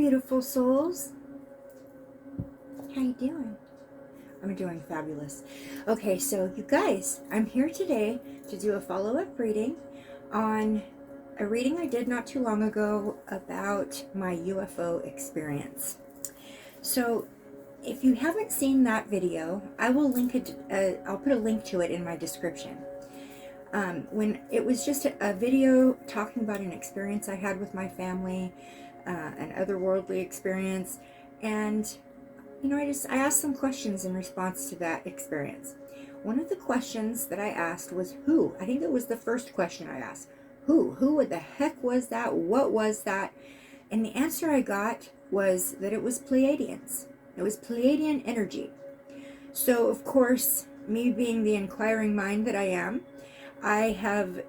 beautiful souls. How you doing? I'm doing fabulous. Okay, so you guys, I'm here today to do a follow-up reading on a reading I did not too long ago about my UFO experience. So if you haven't seen that video, I will link it. I'll put a link to it in my description. When it was just a video talking about an experience I had with my family, an otherworldly experience, and I asked some questions in response to that experience. One of the questions that I asked was who. I think it was the first question I asked. Who the heck was that? What was that? And the answer I got was that it was Pleiadians. It was Pleiadian energy. So, of course, me being the inquiring mind that I am, I have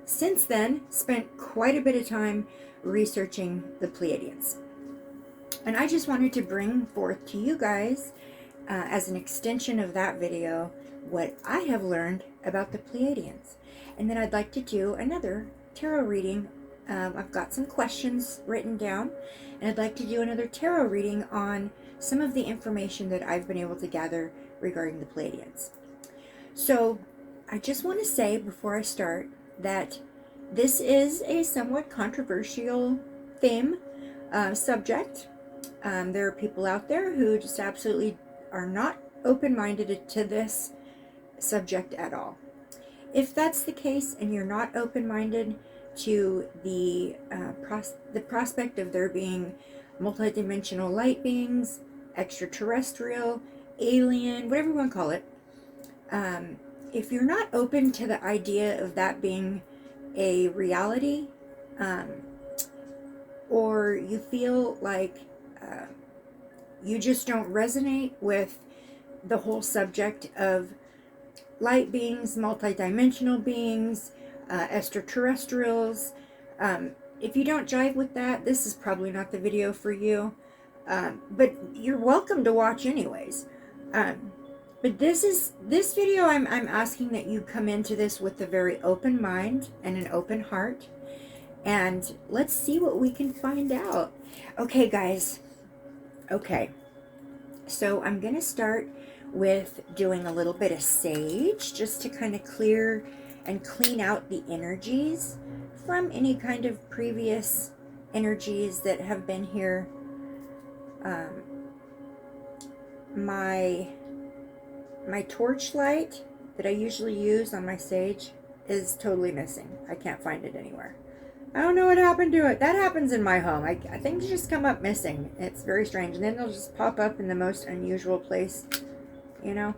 since then spent quite a bit of time researching the Pleiadians. And I just wanted to bring forth to you guys, as an extension of that video, what I have learned about the Pleiadians. And then I'd like to do another tarot reading. I've got some questions written down, and I'd like to do another tarot reading on some of the information that I've been able to gather regarding the Pleiadians. So I just want to say before I start that this is a somewhat controversial theme, subject. There are people out there who just absolutely are not open-minded to this subject at all. If that's the case and you're not open-minded to the prospect of there being multidimensional light beings, extraterrestrial, alien, whatever you want to call it, if you're not open to the idea of that being a reality, or you feel like you just don't resonate with the whole subject of light beings, multidimensional beings, extraterrestrials, if you don't jive with that, this is probably not the video for you, but you're welcome to watch anyways. But this video, I'm asking that you come into this with a very open mind and an open heart, and let's see what we can find out. Okay, guys. Okay. So I'm going to start with doing a little bit of sage, just to kind of clear and clean out the energies from any kind of previous energies that have been here. My torchlight that I usually use on my sage is totally missing. I can't find it anywhere. I don't know what happened to it. That happens in my home. Things just come up missing. It's very strange. And then they'll just pop up in the most unusual place. You know?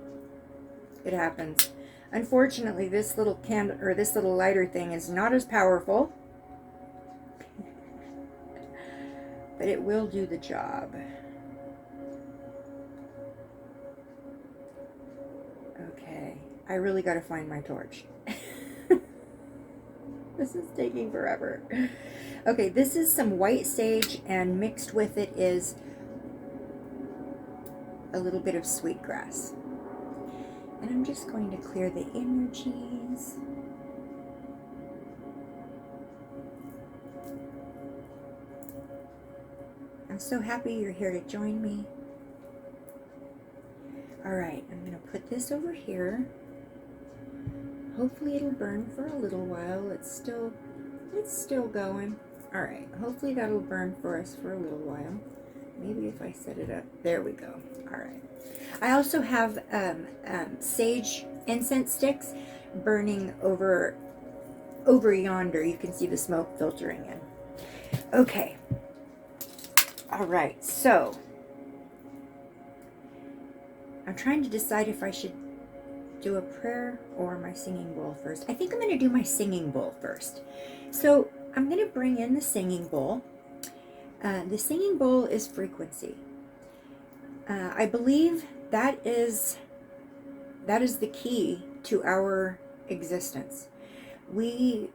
It happens. Unfortunately, this little candle, or this little lighter thing, is not as powerful. But it will do the job. Okay. I really got to find my torch. This is taking forever. Okay, this is some white sage, and mixed with it is a little bit of sweetgrass. And I'm just going to clear the energies. I'm so happy you're here to join me. Alright, I'm going to put this over here. Hopefully it'll burn for a little while. It's still going. Alright, hopefully that'll burn for us for a little while. Maybe if I set it up. There we go. Alright. I also have sage incense sticks burning over yonder. You can see the smoke filtering in. Okay. Alright, so I'm trying to decide if I should do a prayer or my singing bowl first. I think I'm going to do my singing bowl first. So I'm going to bring in the singing bowl. The singing bowl is frequency. I believe that is the key to our existence. We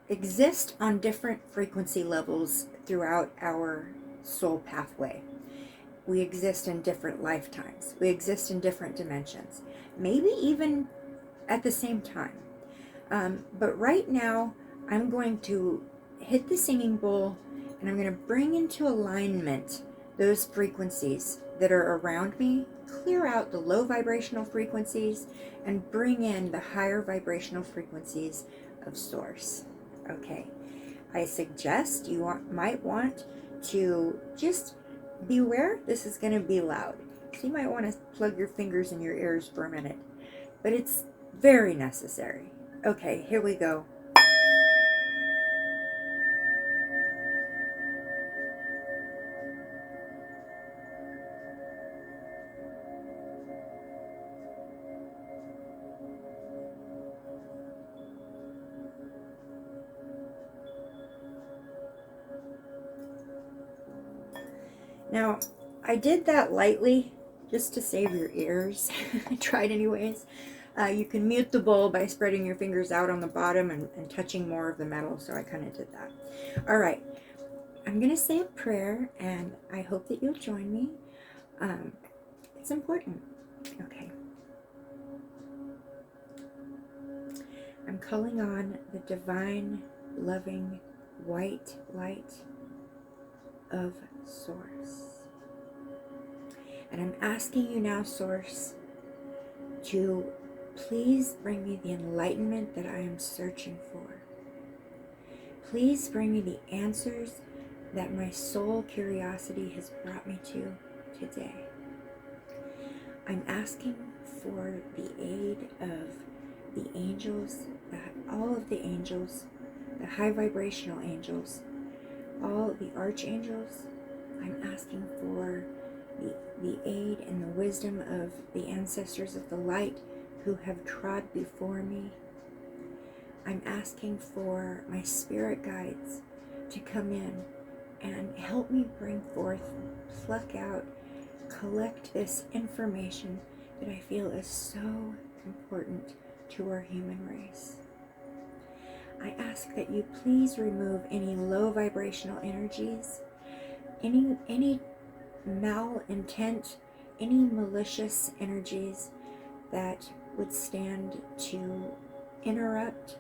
exist on different frequency levels throughout our soul pathway. We exist in different lifetimes. We exist in different dimensions. Maybe even at the same time. But right now, I'm going to hit the singing bowl And I'm going to bring into alignment those frequencies that are around me, clear out the low vibrational frequencies, and bring in the higher vibrational frequencies of Source. Okay, I suggest you might want to just beware, this is going to be loud. So you might want to plug your fingers in your ears for a minute, but it's very necessary. Okay, here we go. Now, I did that lightly just to save your ears. I tried anyways. You can mute the bowl by spreading your fingers out on the bottom and touching more of the metal, so I kind of did that. All right, I'm going to say a prayer, and I hope that you'll join me. It's important. Okay. I'm calling on the divine, loving, white light of Source. And I'm asking you now, Source, to please bring me the enlightenment that I am searching for. Please bring me the answers that my soul curiosity has brought me to today. I'm asking for the aid of the angels, all of the angels, the high vibrational angels, all the archangels. I'm asking for the aid and the wisdom of the ancestors of the light who have trod before me. I'm asking for my spirit guides to come in and help me bring forth, pluck out, collect this information that I feel is so important to our human race. I ask that you please remove any low vibrational energies, any malintent, any malicious energies that would stand to interrupt,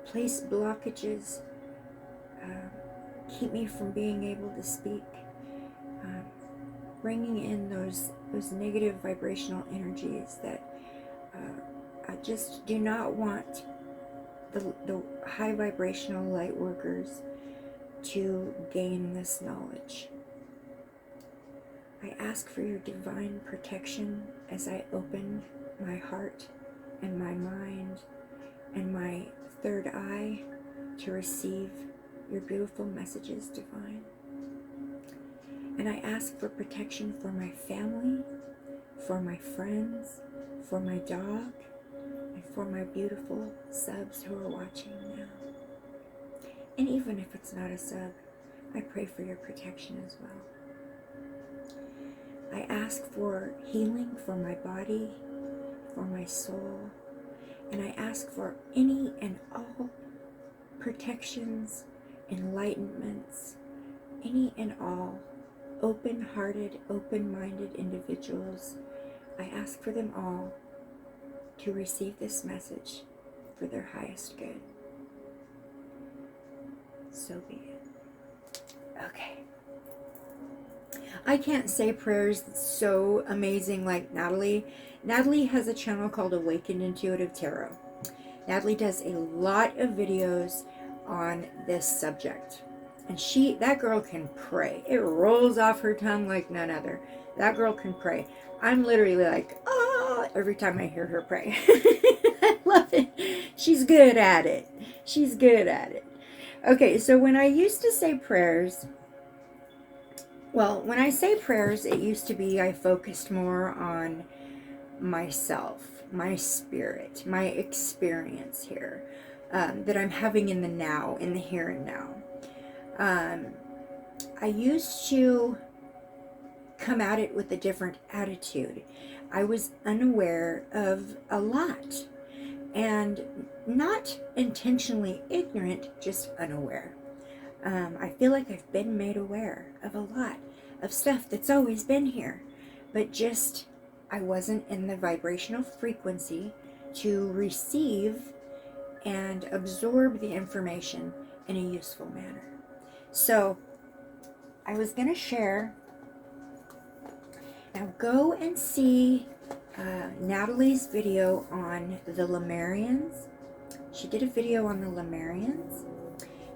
place blockages, keep me from being able to speak, bringing in those negative vibrational energies that I just do not want the high vibrational light workers to gain this knowledge. I ask for your divine protection as I open my heart and my mind and my third eye to receive your beautiful messages, divine. And I ask for protection for my family, for my friends, for my dog, and for my beautiful subs who are watching now. And even if it's not a sub, I pray for your protection as well. I ask for healing for my body, for my soul, and I ask for any and all protections, enlightenments, any and all open-hearted, open-minded individuals. I ask for them all to receive this message for their highest good. So be it. Okay. I can't say prayers so amazing like Natalie. Natalie has a channel called Awakened Intuitive Tarot. Natalie does a lot of videos on this subject. And that girl can pray. It rolls off her tongue like none other. That girl can pray. I'm literally like, oh, every time I hear her pray. I love it. She's good at it. She's good at it. Okay, so when I used to say prayers, when I say prayers, it used to be I focused more on myself, my spirit, my experience here, that I'm having in the now, in the here and now. I used to come at it with a different attitude. I was unaware of a lot, and not intentionally ignorant, just unaware. I feel like I've been made aware of a lot of stuff that's always been here, but just I wasn't in the vibrational frequency to receive and absorb the information in a useful manner. So I was going to share. Now go and see Natalie's video on the Lemurians. She did a video on the Lemurians.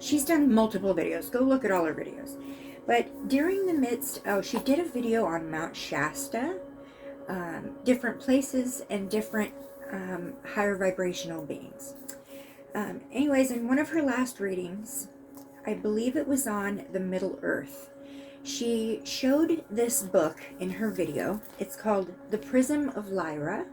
She's done multiple videos. Go look at all her videos. But during the midst, she did a video on Mount Shasta, different places and different higher vibrational beings. Anyways, in one of her last readings, I believe it was on the Middle Earth, she showed this book in her video. It's called The Prism of Lyra.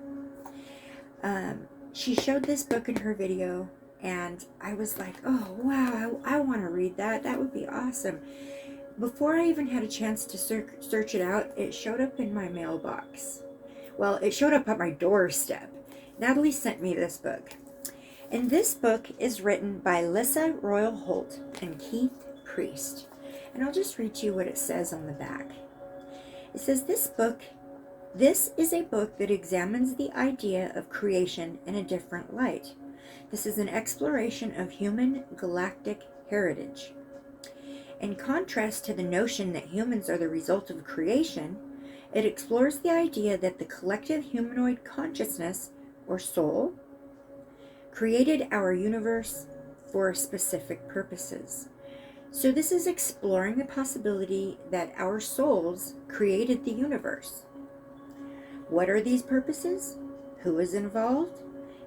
She showed this book in her video, and I was like, oh, wow, I want to read that. That would be awesome. Before I even had a chance to search it out, it showed up in my mailbox. Well, it showed up at my doorstep. Natalie sent me this book. And this book is written by Lissa Royal Holt and Keith Priest. And I'll just read to you what it says on the back. It says, this is a book that examines the idea of creation in a different light. This is an exploration of human galactic heritage. In contrast to the notion that humans are the result of creation, it explores the idea that the collective humanoid consciousness, or soul, created our universe for specific purposes. So this is exploring the possibility that our souls created the universe. What are these purposes? Who is involved?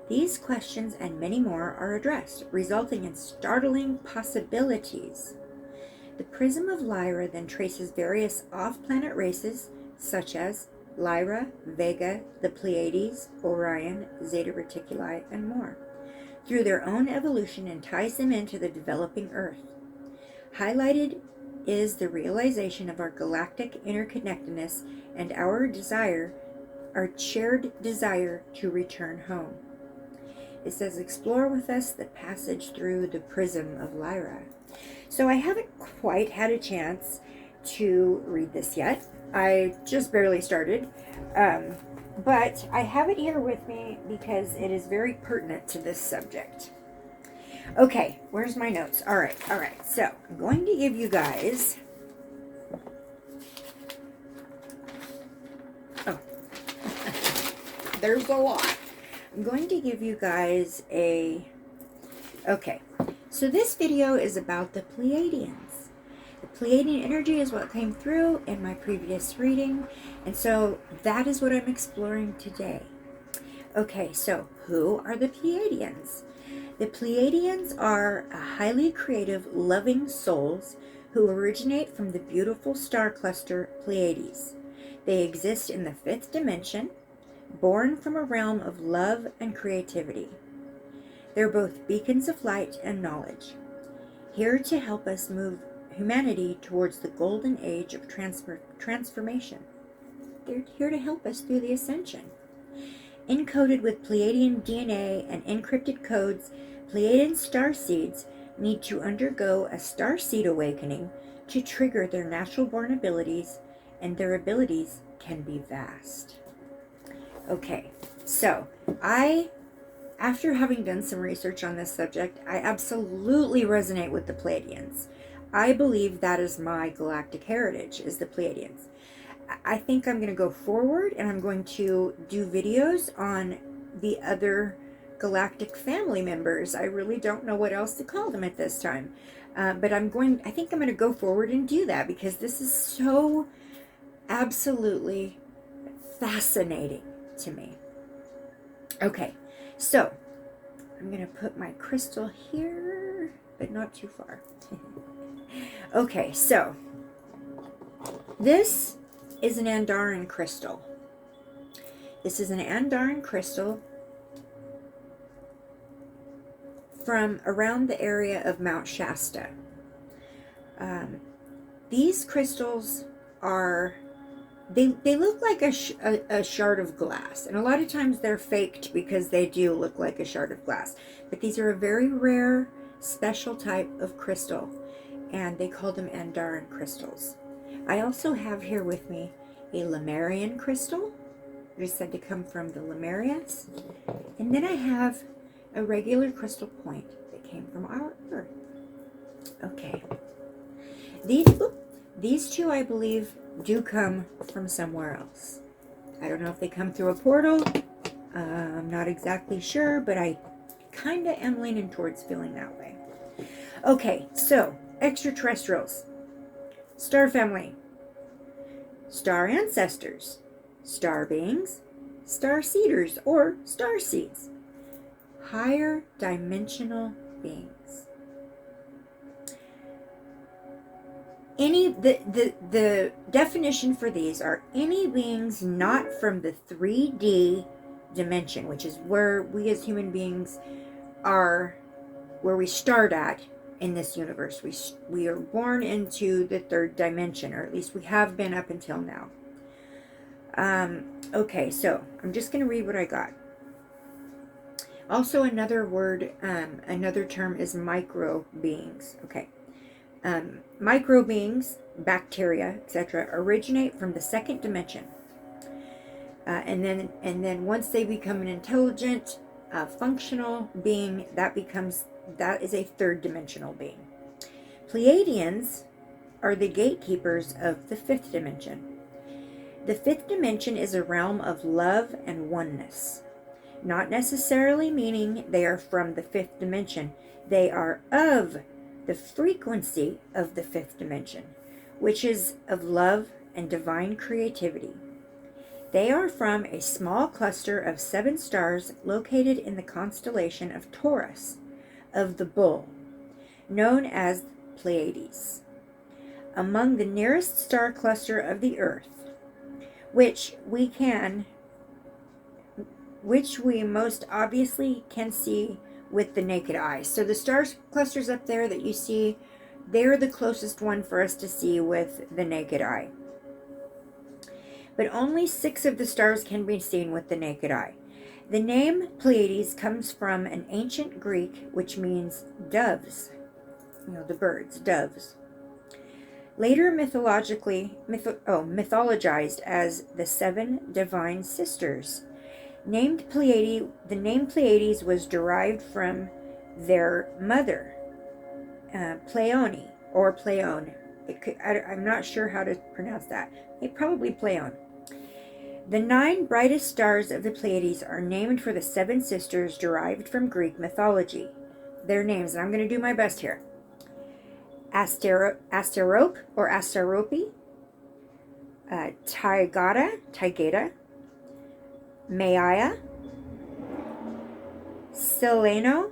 These questions and many more are addressed, resulting in startling possibilities. The Prism of Lyra then traces various off-planet races, such as Lyra, Vega, the Pleiades, Orion, Zeta Reticuli, and more, through their own evolution, and ties them into the developing Earth. Highlighted is the realization of our galactic interconnectedness and our shared desire to return home. It says, explore with us the passage through the Prism of Lyra. So I haven't quite had a chance to read this yet. I just barely started. But I have it here with me because it is very pertinent to this subject. Okay, where's my notes? All right. So I'm going to give you guys... Oh, there's a lot. I'm going to give you guys a... Okay, so this video is about the Pleiadians. The Pleiadian energy is what came through in my previous reading, and so that is what I'm exploring today. Okay, so who are the Pleiadians? The Pleiadians are a highly creative, loving souls who originate from the beautiful star cluster Pleiades. They exist in the 5th dimension, born from a realm of love and creativity. They're both beacons of light and knowledge, here to help us move humanity towards the golden age of transformation. They're here to help us through the ascension. Encoded with Pleiadian DNA and encrypted codes, Pleiadian starseeds need to undergo a starseed awakening to trigger their natural-born abilities, and their abilities can be vast. Okay, so after having done some research on this subject, I absolutely resonate with the Pleiadians. I believe that is my galactic heritage, is the Pleiadians. I think I'm going to go forward and I'm going to do videos on the other galactic family members. I really don't know what else to call them at this time. But I think I'm going to go forward and do that because this is so absolutely fascinating to me. Okay, so I'm going to put my crystal here, but not too far. Okay, so this is an Andaran crystal. This is an Andaran crystal from around the area of Mount Shasta. These crystals are, they look like a shard of glass, and a lot of times they're faked because they do look like a shard of glass. But these are a very rare, special type of crystal, and they call them Andaran crystals. I also have here with me a Lemurian crystal. It is said to come from the Lemurians. And then I have a regular crystal point that came from our Earth. Okay. These two, I believe, do come from somewhere else. I don't know if they come through a portal. I'm not exactly sure, but I kind of am leaning towards feeling that way. Okay, so extraterrestrials, star family, star ancestors, star beings, star seeders or star seeds, higher dimensional beings. The definition for these are any beings not from the 3D dimension, which is where we as human beings are, where we start at in this universe. We are born into the 3rd dimension, or at least we have been up until now. Okay, so I'm just going to read what I got. Also, another word, another term is micro beings. Okay. Micro beings, bacteria, etc., originate from the 2nd dimension. And then once they become an intelligent, functional being, that is a 3rd dimensional being. Pleiadians are the gatekeepers of the 5th dimension. The 5th dimension is a realm of love and oneness, not necessarily meaning they are from the 5th dimension. They are of the frequency of the 5th dimension, which is of love and divine creativity. They are from a small cluster of 7 stars located in the constellation of Taurus, of the bull, known as Pleiades, among the nearest star cluster of the Earth, which we most obviously can see with the naked eye. So the star clusters up there that you see, they're the closest one for us to see with the naked eye. But only 6 of the stars can be seen with the naked eye. The name Pleiades comes from an ancient Greek, which means doves. The birds, doves. Later mythologized as the 7 divine sisters. The name Pleiades was derived from their mother, Pleione, or Pleione. I'm not sure how to pronounce that. Probably Pleione. The 9 brightest stars of the Pleiades are named for the 7 sisters derived from Greek mythology. Their names, and I'm going to do my best here. Asterope or Asterope, Taygeta, Maia, Seleno,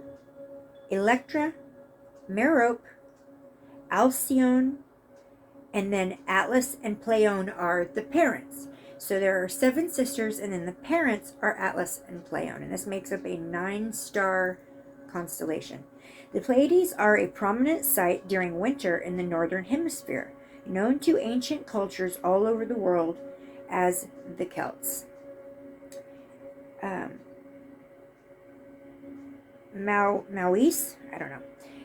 Electra, Merope, Alcyone, and then Atlas and Pleione are the parents. So there are 7 sisters, and then the parents are Atlas and Pleione, and this makes up a 9-star constellation. The Pleiades are a prominent sight during winter in the northern hemisphere, known to ancient cultures all over the world as the Celts. Maoris, I don't know.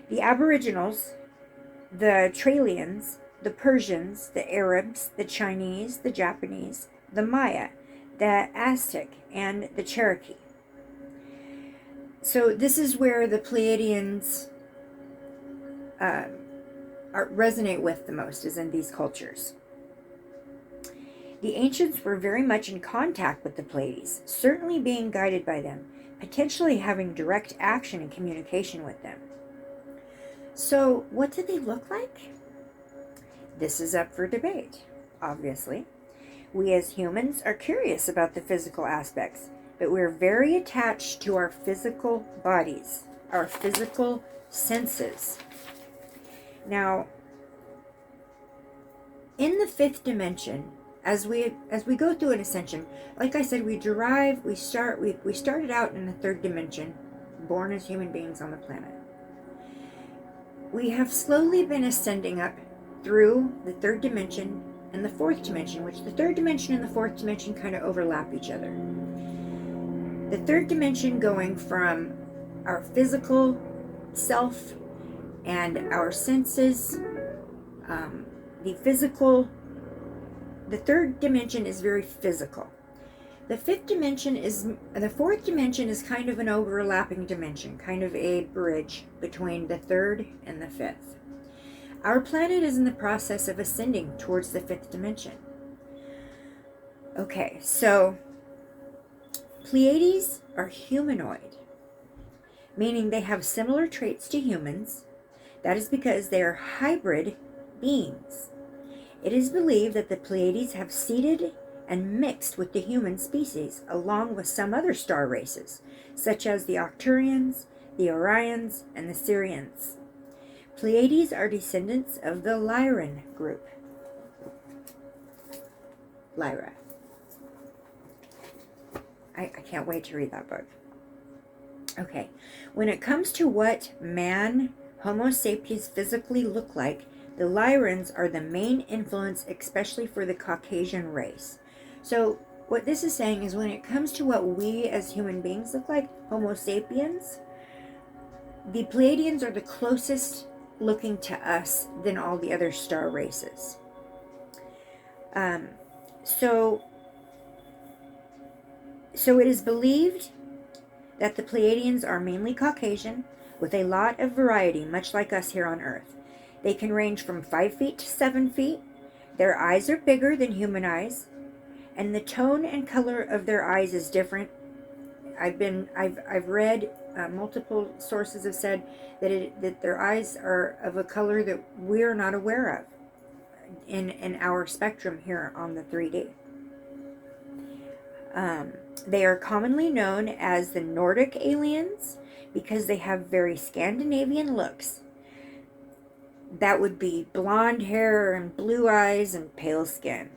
The Aboriginals, the Natalies, the Persians, the Arabs, the Chinese, the Japanese, the Maya, the Aztec, and the Cherokee. So this is where the Pleiadians resonate with the most, is in these cultures. The ancients were very much in contact with the Pleiades, certainly being guided by them, potentially having direct action and communication with them. So what do they look like? This is up for debate, obviously. We as humans are curious about the physical aspects, but we're very attached to our physical bodies, our physical senses. Now, in the 5th dimension, as we go through an ascension, like I said, we started out in the 3rd dimension, born as human beings on the planet. We have slowly been ascending up through the 3rd dimension and the 4th dimension, which the 3rd dimension and the 4th dimension kind of overlap each other. The 3rd dimension going from our physical self and our senses, the 3rd dimension is very physical. The 4th dimension is kind of an overlapping dimension, kind of a bridge between the 3rd and the 5th. Our planet is in the process of ascending towards the 5th dimension. Okay, so Pleiades are humanoid, meaning they have similar traits to humans. That is because they are hybrid beings. It is believed that the Pleiades have seeded and mixed with the human species, along with some other star races, such as the Arcturians, the Orions, and the Sirians. Pleiades are descendants of the Lyran group. Lyra. I can't wait to read that book. Okay, when it comes to what man, Homo sapiens, physically look like, the Lyrans are the main influence, especially for the Caucasian race. So what this is saying is when it comes to what we as human beings look like, Homo sapiens, the Pleiadians are the closest looking to us than all the other star races. So it is believed that the Pleiadians are mainly Caucasian, with a lot of variety, much like us here on Earth. They can range from 5 feet to 7 feet. Their eyes are bigger than human eyes, and the tone and color of their eyes is different. I've read multiple sources have said that their eyes are of a color that we're not aware of in our spectrum here on the 3D. They are commonly known as the Nordic aliens because they have very Scandinavian looks. That would be blonde hair and blue eyes and pale skin.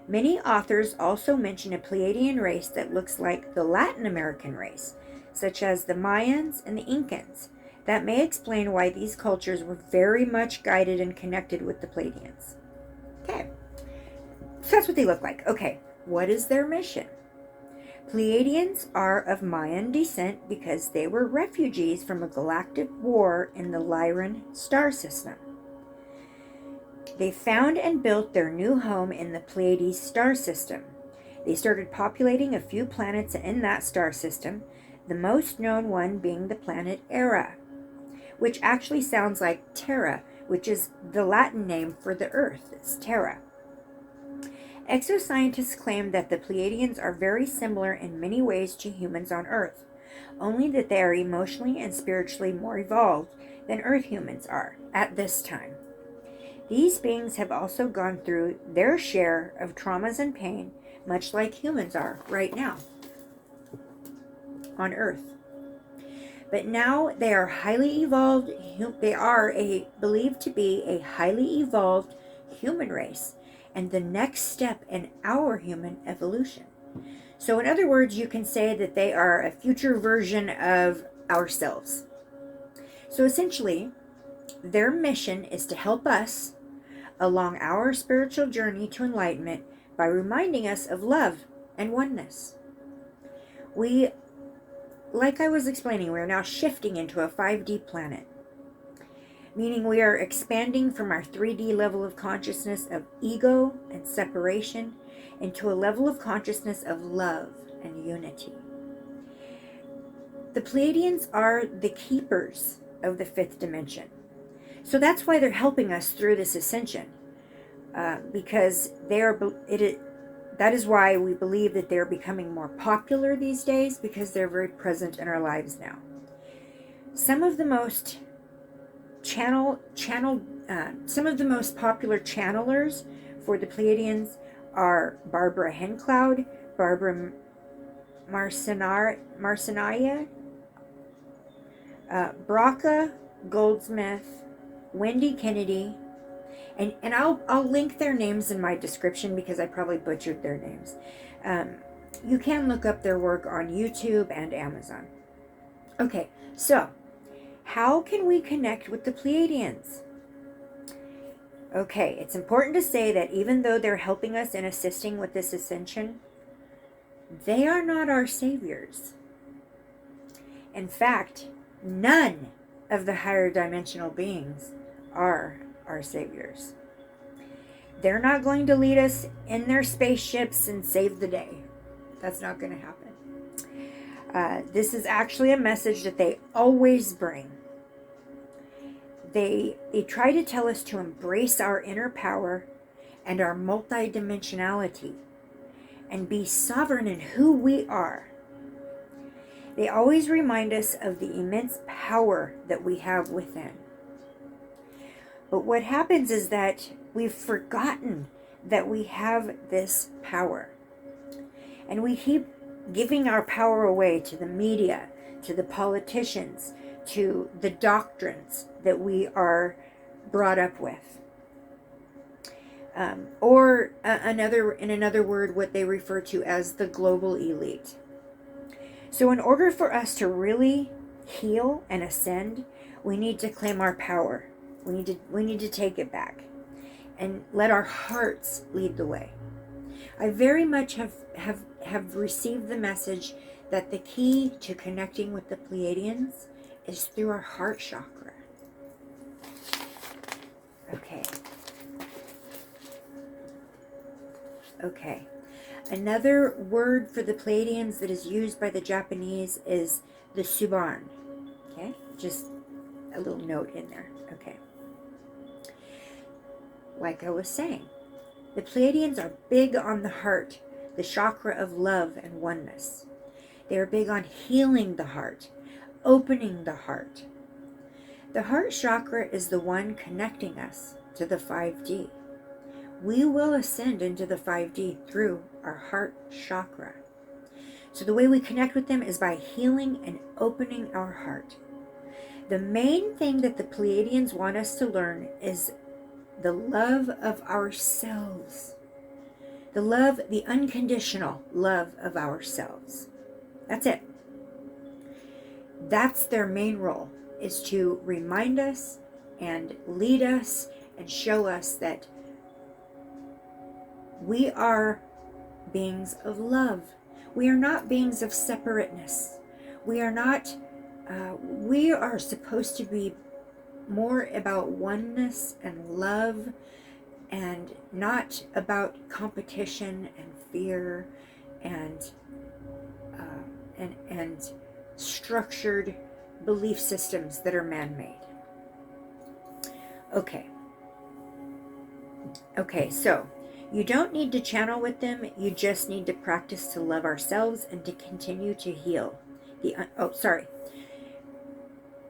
Many authors also mention a Pleiadian race that looks like the Latin American race, such as the Mayans and the Incans. That may explain why these cultures were very much guided and connected with the Pleiadians. Okay, so that's what they look like. Okay, what is their mission? Pleiadians are of Mayan descent because they were refugees from a galactic war in the Lyran star system. They found and built their new home in the Pleiades star system. They started populating a few planets in that star system, the most known one being the planet Era, which actually sounds like Terra, which is the Latin name for the Earth. It's Terra. Exoscientists claim that the Pleiadians are very similar in many ways to humans on Earth, only that they are emotionally and spiritually more evolved than Earth humans are at this time. These beings have also gone through their share of traumas and pain, much like humans are right now on Earth. But now they are highly evolved. They are believed to be a highly evolved human race, and the next step in our human evolution. So in other words, you can say that they are a future version of ourselves. So essentially, their mission is to help us along our spiritual journey to enlightenment by reminding us of love and oneness. Like I was explaining, we are now shifting into a 5D planet, meaning we are expanding from our 3D level of consciousness of ego and separation into a level of consciousness of love and unity. The Pleiadians are the keepers of the 5th dimension. So that's why they're helping us through this ascension, because that is why we believe that they're becoming more popular these days, because they're very present in our lives now. Some of the most some of the most popular channelers for the Pleiadians are Barbara Hencloud, Barbara Marcinaya, Braca Goldsmith, Wendy Kennedy, and I'll link their names in my description because I probably butchered their names. You can look up their work on YouTube and Amazon. Okay, so how can we connect with the Pleiadians? Okay, it's important to say that even though they're helping us and assisting with this ascension, they are not our saviors. In fact, none of the higher dimensional beings are our saviors. They're not going to lead us in their spaceships and save the day. That's not going to happen. This is actually a message that they always bring. They try to tell us to embrace our inner power and our multidimensionality and be sovereign in who we are. They always remind us of the immense power that we have within. But what happens is that we've forgotten that we have this power. And we keep giving our power away to the media, to the politicians, to the doctrines that we are brought up with. Or in another word, what they refer to as the global elite. So in order for us to really heal and ascend, we need to claim our power. We need to take it back and let our hearts lead the way. I very much have received the message that the key to connecting with the Pleiadians is through our heart chakra. Okay. Another word for the Pleiadians that is used by the Japanese is the Suban. Okay, just a little note in there. Okay. Like I was saying, the Pleiadians are big on the heart, the chakra of love and oneness. They are big on healing the heart, opening the heart. The heart chakra is the one connecting us to the 5D. We will ascend into the 5D through our heart chakra. So the way we connect with them is by healing and opening our heart. The main thing that the Pleiadians want us to learn is the love of ourselves. The unconditional love of ourselves. That's it. That's their main role, is to remind us and lead us and show us that we are beings of love. We are not beings of separateness. We are supposed to be more about oneness and love, and not about competition and fear and structured belief systems that are man-made. Okay, so you don't need to channel with them. You just need to practice to love ourselves and to continue to heal.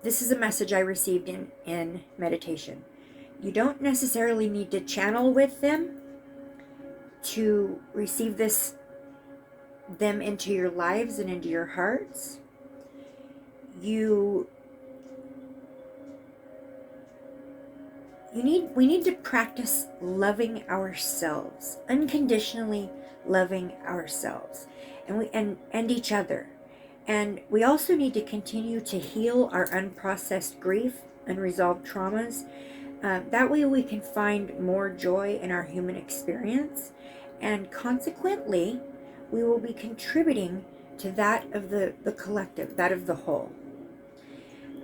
This is a message I received in meditation. You don't necessarily need to channel with them to receive them into your lives and into your hearts. We need to practice loving ourselves, unconditionally loving ourselves, and each other. And we also need to continue to heal our unprocessed grief, unresolved traumas. That way we can find more joy in our human experience, and consequently, we will be contributing to that of the collective, that of the whole.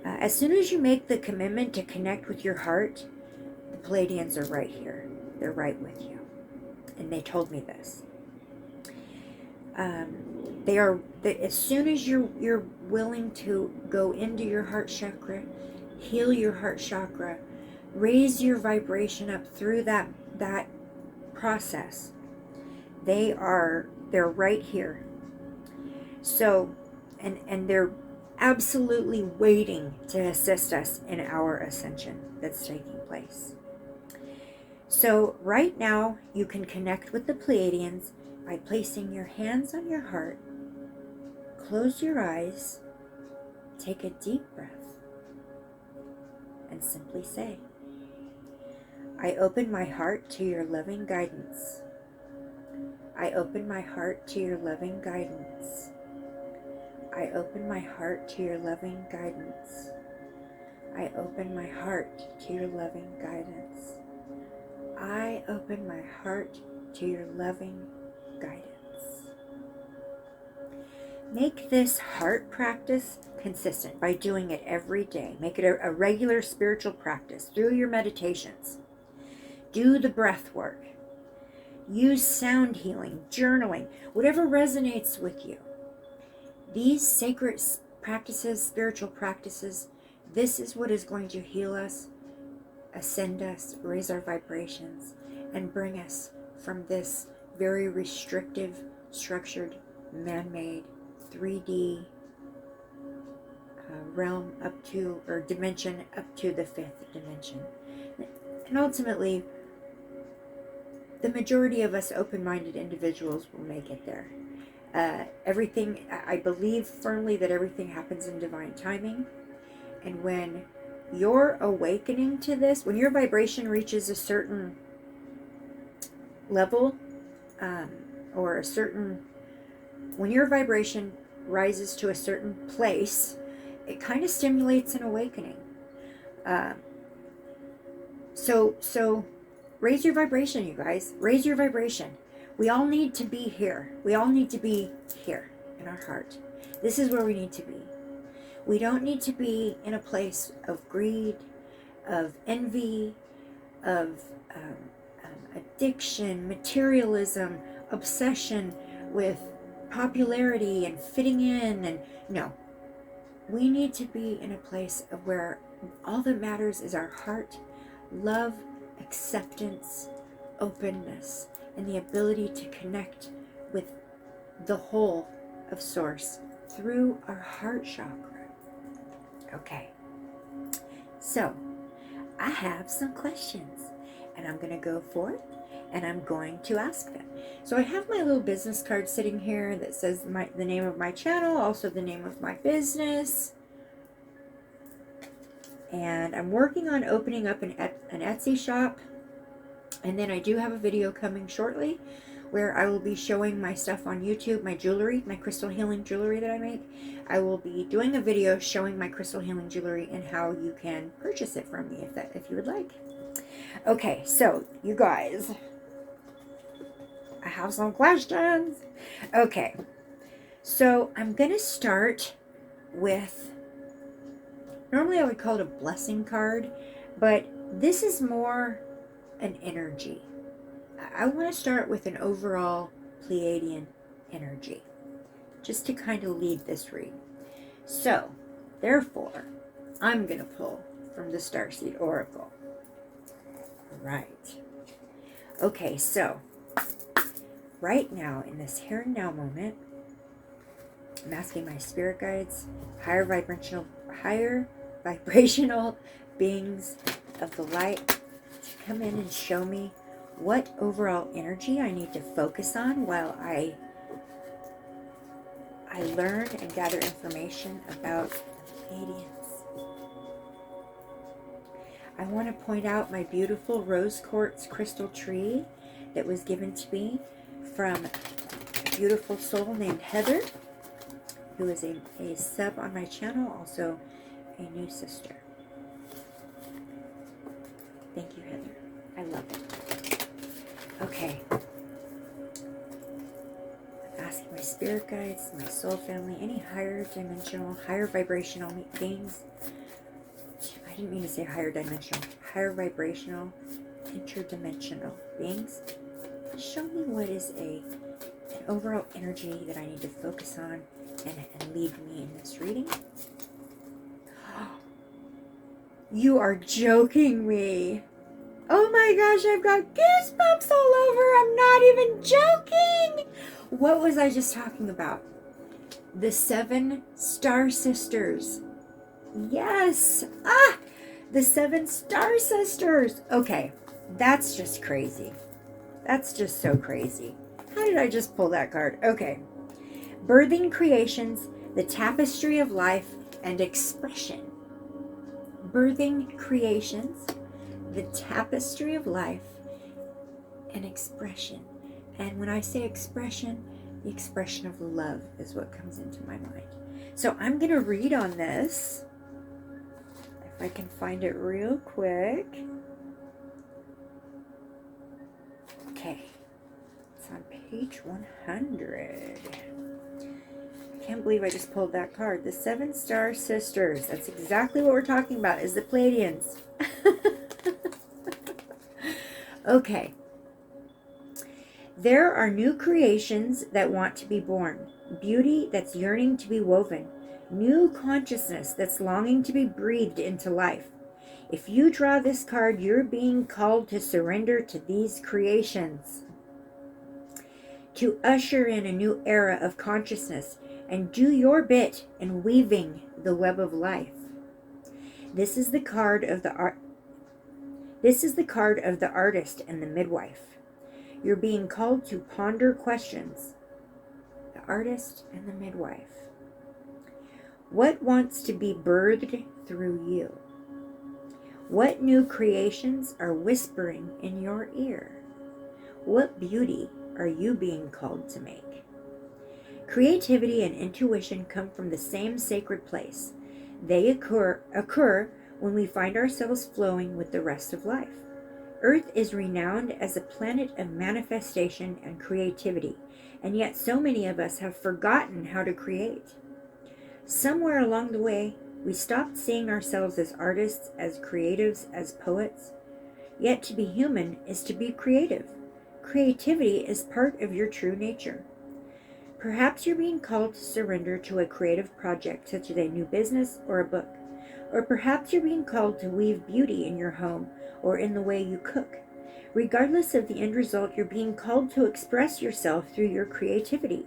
As soon as you make the commitment to connect with your heart, the Pleiadians are right here. They're right with you. And they told me this. As soon as you're willing to go into your heart chakra, heal your heart chakra, raise your vibration up through that process, they're right here. So, and they're absolutely waiting to assist us in our ascension that's taking place. So right now you can connect with the Pleiadians by placing your hands on your heart, close your eyes, take a deep breath, and simply say, I open my heart to your loving guidance. I open my heart to your loving guidance. I open my heart to your loving guidance. I open my heart to your loving guidance. I open my heart to your loving guidance. Make this heart practice consistent by doing it every day. Make it a regular spiritual practice through your meditations. Do the breath work. Use sound healing, journaling, whatever resonates with you. These sacred practices, spiritual practices, this is what is going to heal us ascend us, raise our vibrations, and bring us from this very restrictive, structured, man-made, 3D realm up to, or dimension, up to the 5th dimension. And ultimately, the majority of us open-minded individuals will make it there. Everything, I believe firmly that everything happens in divine timing. And when you're awakening to this, when your vibration reaches a certain level, or a certain, when your vibration rises to a certain place, it kind of stimulates an awakening. So raise your vibration, you guys. Raise your vibration. We all need to be here. We all need to be here in our heart. This is where we need to be. We don't need to be in a place of greed, of envy, of addiction, materialism, obsession with popularity and fitting in. And no, we need to be in a place of where all that matters is our heart, love, acceptance, openness, and the ability to connect with the whole of Source through our heart chakra. Okay, so I have some questions, and I'm going to go forth and I'm going to ask them. So I have my little business card sitting here that says the name of my channel, also the name of my business. And I'm working on opening up an Etsy shop. And then I do have a video coming shortly where I will be showing my stuff on YouTube, my jewelry, my crystal healing jewelry that I make. I will be doing a video showing my crystal healing jewelry and how you can purchase it from me if you would like. Okay, so you guys, I have some questions. Okay, so I'm going to start with, normally I would call it a blessing card, but this is more an energy. I want to start with an overall Pleiadian energy, just to kind of lead this read. So, therefore, I'm going to pull from the Starseed Oracle. Right. Okay, so, right now, in this here and now moment, I'm asking my spirit guides, higher vibrational beings of the light to come in and show me what overall energy I need to focus on while I learn and gather information about the Pleiadians. I want to point out my beautiful rose quartz crystal tree that was given to me from a beautiful soul named Heather, who is a sub on my channel, also a new sister. Thank you, Heather. I love it. Okay. I'm asking my spirit guides, my soul family, any higher dimensional, higher vibrational beings. I didn't mean to say higher dimensional. Higher vibrational, interdimensional beings. Show me what is an overall energy that I need to focus on and lead me in this reading. You are joking me. Oh my gosh, I've got goosebumps all over. I'm not even joking. What was I just talking about? The 7 star sisters. Yes. The 7 star sisters. Okay, that's just crazy. That's just so crazy. How did I just pull that card? Okay. Birthing creations, the tapestry of life and expression. Birthing creations, the tapestry of life and expression. And when I say expression, the expression of love is what comes into my mind. So I'm going to read on this. If I can find it real quick. Okay. It's on page 100. I can't believe I just pulled that card. The 7 star sisters. That's exactly what we're talking about, is the Pleiadians. Okay. There are new creations that want to be born. Beauty that's yearning to be woven. New consciousness that's longing to be breathed into life. If you draw this card, you're being called to surrender to these creations, to usher in a new era of consciousness and do your bit in weaving the web of life. This is the card of the artist and the midwife. You're being called to ponder questions. The artist and the midwife. What wants to be birthed through you? What new creations are whispering in your ear? What beauty are you being called to make? Creativity and intuition come from the same sacred place. They occur when we find ourselves flowing with the rest of life. Earth is renowned as a planet of manifestation and creativity, and yet so many of us have forgotten how to create. Somewhere along the way, we stopped seeing ourselves as artists, as creatives, as poets. Yet to be human is to be creative. Creativity is part of your true nature. Perhaps you're being called to surrender to a creative project such as a new business or a book. Or perhaps you're being called to weave beauty in your home or in the way you cook. Regardless of the end result, you're being called to express yourself through your creativity,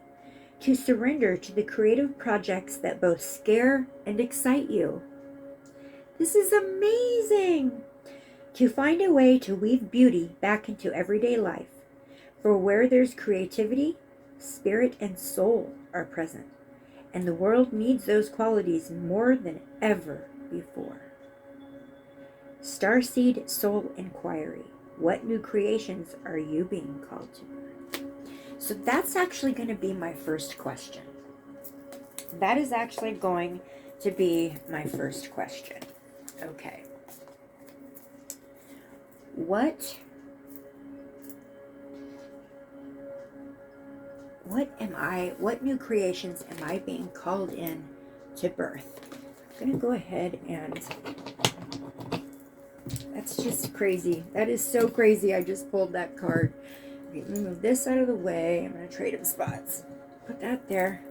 to surrender to the creative projects that both scare and excite you. This is amazing! To find a way to weave beauty back into everyday life. For where there's creativity, spirit and soul are present, and the world needs those qualities more than ever before. Starseed Soul Inquiry. What new creations are you being called to? So that's actually going to be my first question. That is actually going to be my first question. Okay. What new creations am I being called in to birth? I'm going to go ahead and, that's just crazy. That is so crazy. I just pulled that card. Move this out of the way. I'm going to trade them spots. Put that there.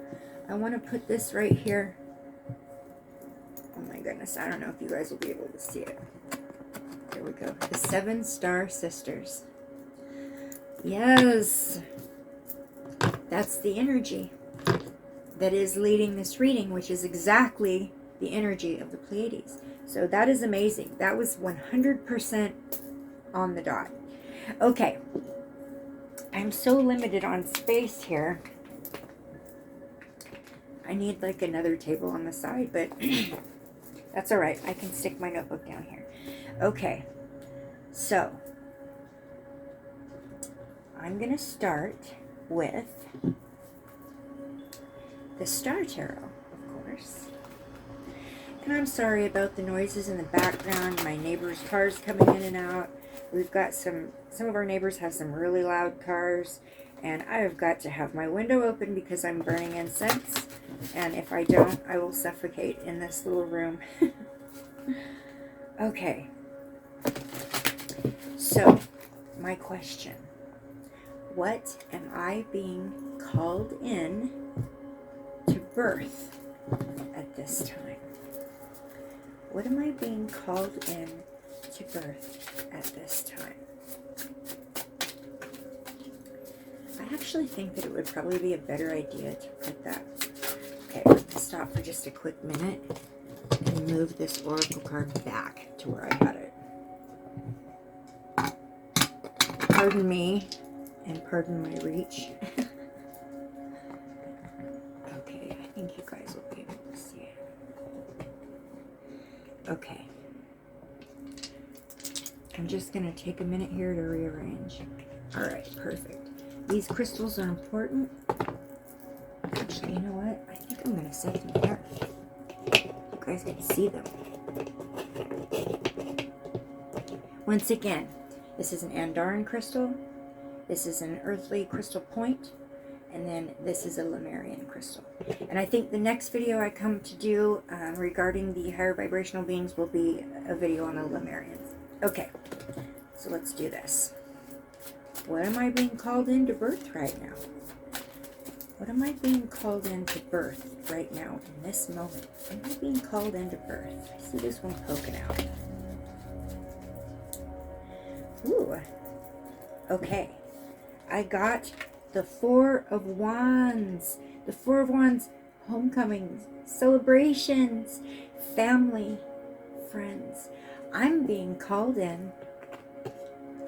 I want to put this right here. Oh my goodness. I don't know if you guys will be able to see it. There we go. The 7 Star Sisters. Yes. That's the energy that is leading this reading, which is exactly the energy of the Pleiades. So that is amazing. That was 100% on the dot. Okay. I'm so limited on space here. I need like another table on the side, but that's all right. I can stick my notebook down here. Okay. So I'm going to start with the Star Tarot, of course. And I'm sorry about the noises in the background. My neighbor's cars coming in and out. We've got some of our neighbors have some really loud cars, and I've got to have my window open because I'm burning incense, and if I don't, I will suffocate in this little room. Okay. So, my question. What am I being called in to birth at this time? What am I being called in to birth at this time? I actually think that it would probably be a better idea to put that. Okay, I'm going to stop for just a quick minute and move this oracle card back to where I had it. Pardon me and pardon my reach. Okay, I think you guys will be able to see it. Okay. I'm just going to take a minute here to rearrange. Alright, perfect. These crystals are important. Actually, you know what? I think I'm going to set them here. You guys can see them. Once again, this is an Andaran crystal. This is an earthly crystal point. And then this is a Lemurian crystal. And I think the next video I come to do regarding the higher vibrational beings will be a video on the Lemurians. Okay, so let's do this. What am I being called into birth right now? What am I being called into birth right now in this moment? Am I being called into birth? I see this one poking out. Okay, I got the Four of Wands. The Four of Wands, homecomings, celebrations, family, friends. I'm being called in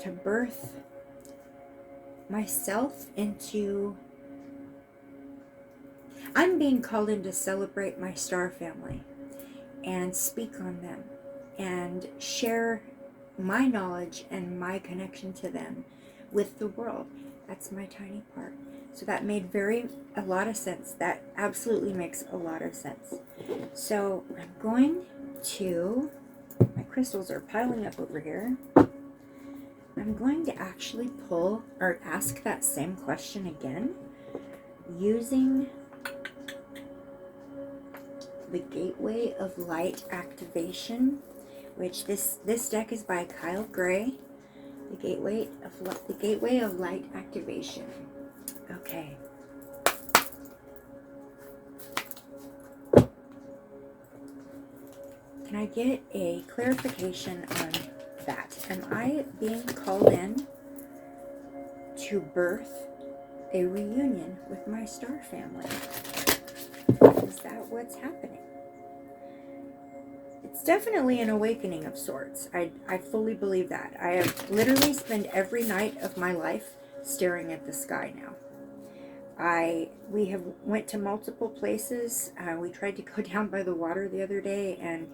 to birth myself into... I'm being called in to celebrate my star family and speak on them and share my knowledge and my connection to them with the world. That's my tiny part. So that made a lot of sense. That absolutely makes a lot of sense. So I'm going to, my crystals are piling up over here. I'm going to actually pull or ask that same question again using the Gateway of Light activation, which this deck is by Kyle Gray. The Gateway of Light activation. Okay. Can I get a clarification on that? Am I being called in to birth a reunion with my star family? Is that what's happening? It's definitely an awakening of sorts. I fully believe that. I have literally spent every night of my life staring at the sky now. We have went to multiple places. We tried to go down by the water the other day and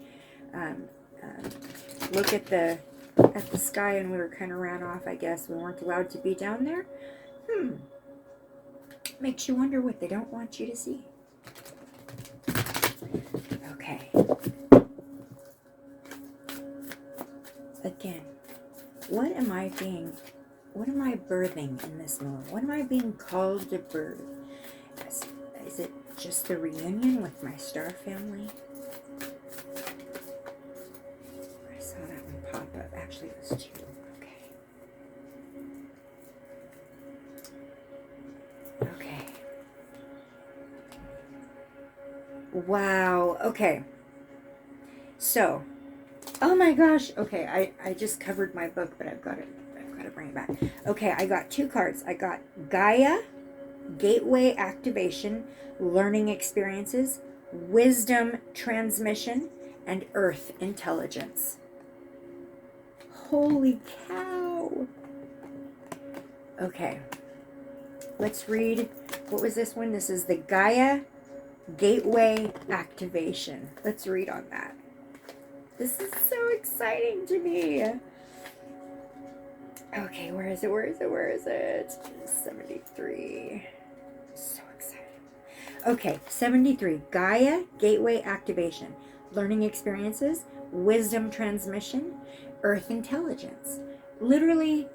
look at the sky, and we were kind of ran off, I guess. We weren't allowed to be down there. Makes you wonder what they don't want you to see. Okay. Again, what am I birthing in this moment? What am I being called to birth? Is it just the reunion with my star family? I saw that one pop up. Actually, it was two. Okay. Wow. Okay. So, oh my gosh. Okay, I just covered my book, but I've got to bring it back. Okay, I got two cards. I got Gaia, Gateway Activation, Learning Experiences, Wisdom Transmission, and Earth Intelligence. Holy cow. Okay. Let's read. What was this one? This is the Gaia Gateway Activation. Let's read on that. This is so exciting to me. Okay, where is it? 73. So excited. Okay, 73. Gaia Gateway Activation. Learning Experiences, Wisdom Transmission, Earth Intelligence. Literally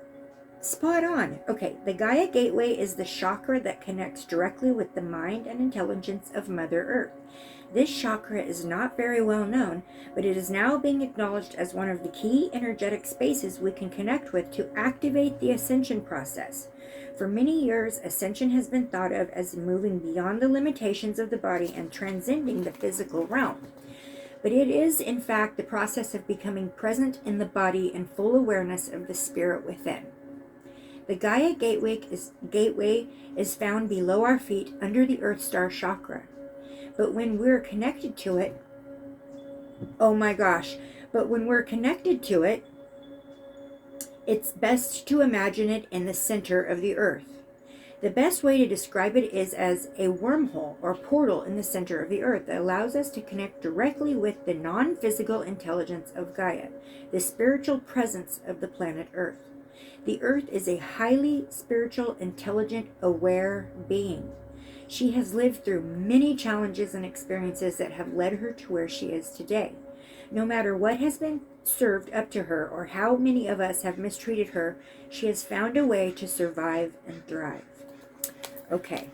spot on. Okay, the Gaia Gateway is the chakra that connects directly with the mind and intelligence of Mother Earth. This chakra is not very well known, but it is now being acknowledged as one of the key energetic spaces we can connect with to activate the ascension process. For many years, ascension has been thought of as moving beyond the limitations of the body and transcending the physical realm. But it is, in fact, the process of becoming present in the body and full awareness of the spirit within. The Gaia Gateway is found below our feet under the Earth Star chakra. But when we're connected to it, it's best to imagine it in the center of the Earth. The best way to describe it is as a wormhole or portal in the center of the Earth that allows us to connect directly with the non-physical intelligence of Gaia, the spiritual presence of the planet Earth. The Earth is a highly spiritual, intelligent, aware being. She has lived through many challenges and experiences that have led her to where she is today. No matter what has been served up to her or how many of us have mistreated her, she has found a way to survive and thrive. Okay,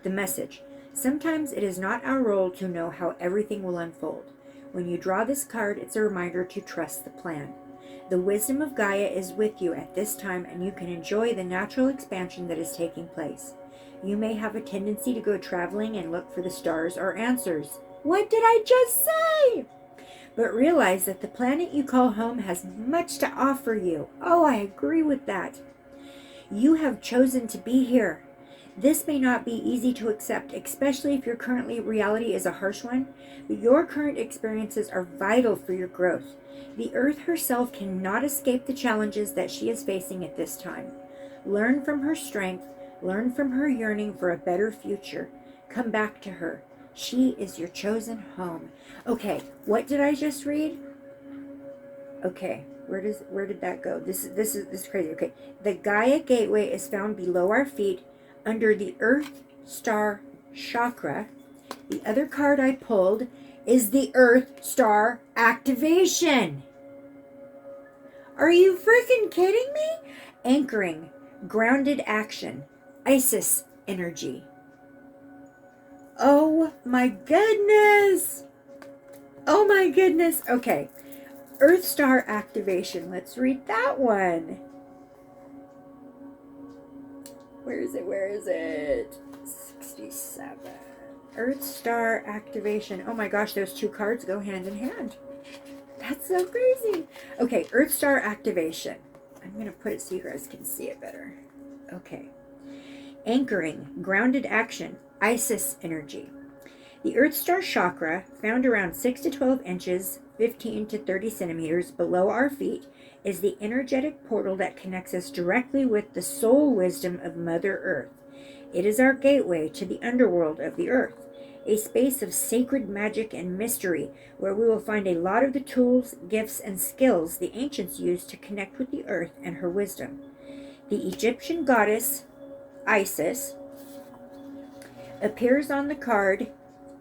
the message. Sometimes it is not our role to know how everything will unfold. When you draw this card, it's a reminder to trust the plan. The wisdom of Gaia is with you at this time, and you can enjoy the natural expansion that is taking place. You may have a tendency to go traveling and look for the stars or answers. What did I just say? But realize that the planet you call home has much to offer you. Oh, I agree with that. You have chosen to be here. This may not be easy to accept, especially if your current reality is a harsh one, but your current experiences are vital for your growth. The earth herself cannot escape the challenges that she is facing at this time. Learn from her strength, learn from her yearning for a better future. Come back to her. She is your chosen home. Okay, what did I just read? Okay, where did that go? This is crazy. Okay, the Gaia gateway is found below our feet under the Earth Star chakra. The other card I pulled is the Earth Star activation. Are you freaking kidding me? Anchoring, grounded action, Isis energy. Oh my goodness. Oh my goodness. Okay. Earth Star activation. Let's read that one. Where is it? Where is it? 67. Earth Star activation. Oh my gosh, those two cards go hand in hand. That's so crazy. Okay, Earth Star activation. I'm going to put it so you guys can see it better. Okay. Anchoring, grounded action, Isis energy. The Earth Star chakra, found around 6 to 12 inches, 15 to 30 centimeters below our feet, is the energetic portal that connects us directly with the soul wisdom of Mother Earth. It is our gateway to the underworld of the earth, a space of sacred magic and mystery where we will find a lot of the tools, gifts, and skills the ancients used to connect with the earth and her wisdom. The Egyptian goddess Isis appears on the card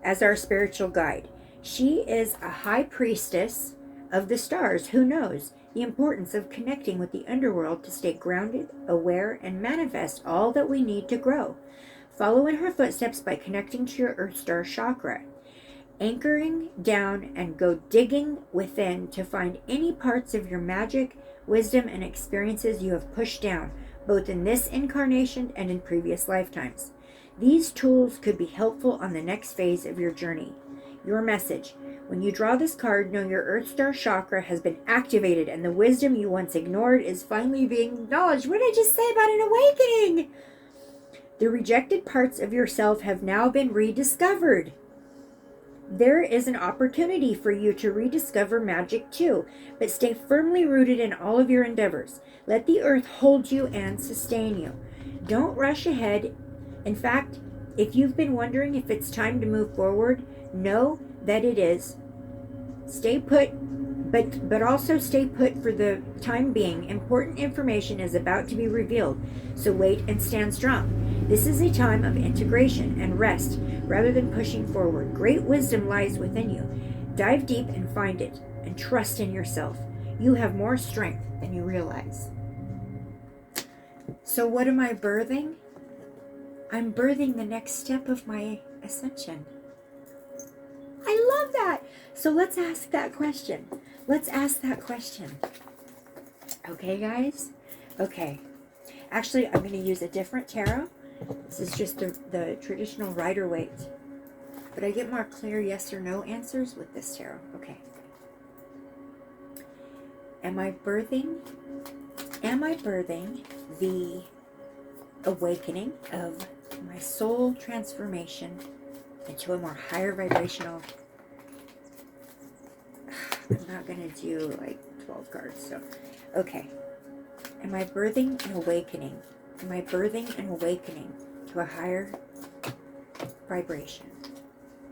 as our spiritual guide. She is a high priestess of the stars who knows the importance of connecting with the underworld to stay grounded, aware, and manifest all that we need to grow. Follow in her footsteps by connecting to your Earth Star chakra, anchoring down and go digging within to find any parts of your magic, wisdom, and experiences you have pushed down, both in this incarnation and in previous lifetimes. These tools could be helpful on the next phase of your journey. Your message. When you draw this card, know your Earth Star chakra has been activated and the wisdom you once ignored is finally being acknowledged. What did I just say about an awakening? The rejected parts of yourself have now been rediscovered. There is an opportunity for you to rediscover magic too, but stay firmly rooted in all of your endeavors. Let the earth hold you and sustain you. Don't rush ahead. In fact, if you've been wondering if it's time to move forward, know that it is. Stay put, but also stay put for the time being. Important information is about to be revealed, so wait and stand strong. This is a time of integration and rest rather than pushing forward. Great wisdom lies within you. Dive deep and find it, and trust in yourself. You have more strength than you realize. So what am I birthing? I'm birthing the next step of my ascension. I love that. So let's ask that question. Let's ask that question. Okay, guys? Okay. Actually, I'm going to use a different tarot. This is just the traditional Rider-Waite. But I get more clear yes or no answers with this tarot. Okay. Am I birthing the awakening of my soul transformation into a more higher vibrational? I'm not going to do like 12 cards, so okay. Am I birthing an awakening? Am I birthing an awakening to a higher vibration?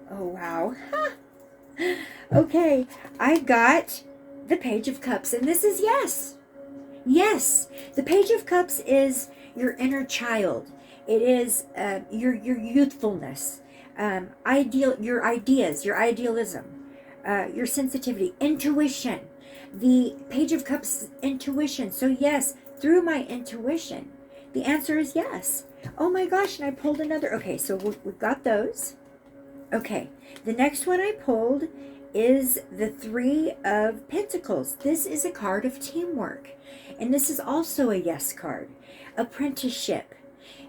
Oh, wow. Okay, I got the Page of Cups, and this is yes. Yes, the Page of Cups is your inner child. It is your youthfulness, your ideas, your idealism, your sensitivity, intuition. The Page of Cups, intuition. So yes, through my intuition, the answer is yes. Oh my gosh, and I pulled another. Okay, so we've got those. Okay, the next one I pulled is the Three of Pentacles. This is a card of teamwork. And this is also a yes card. Apprenticeship.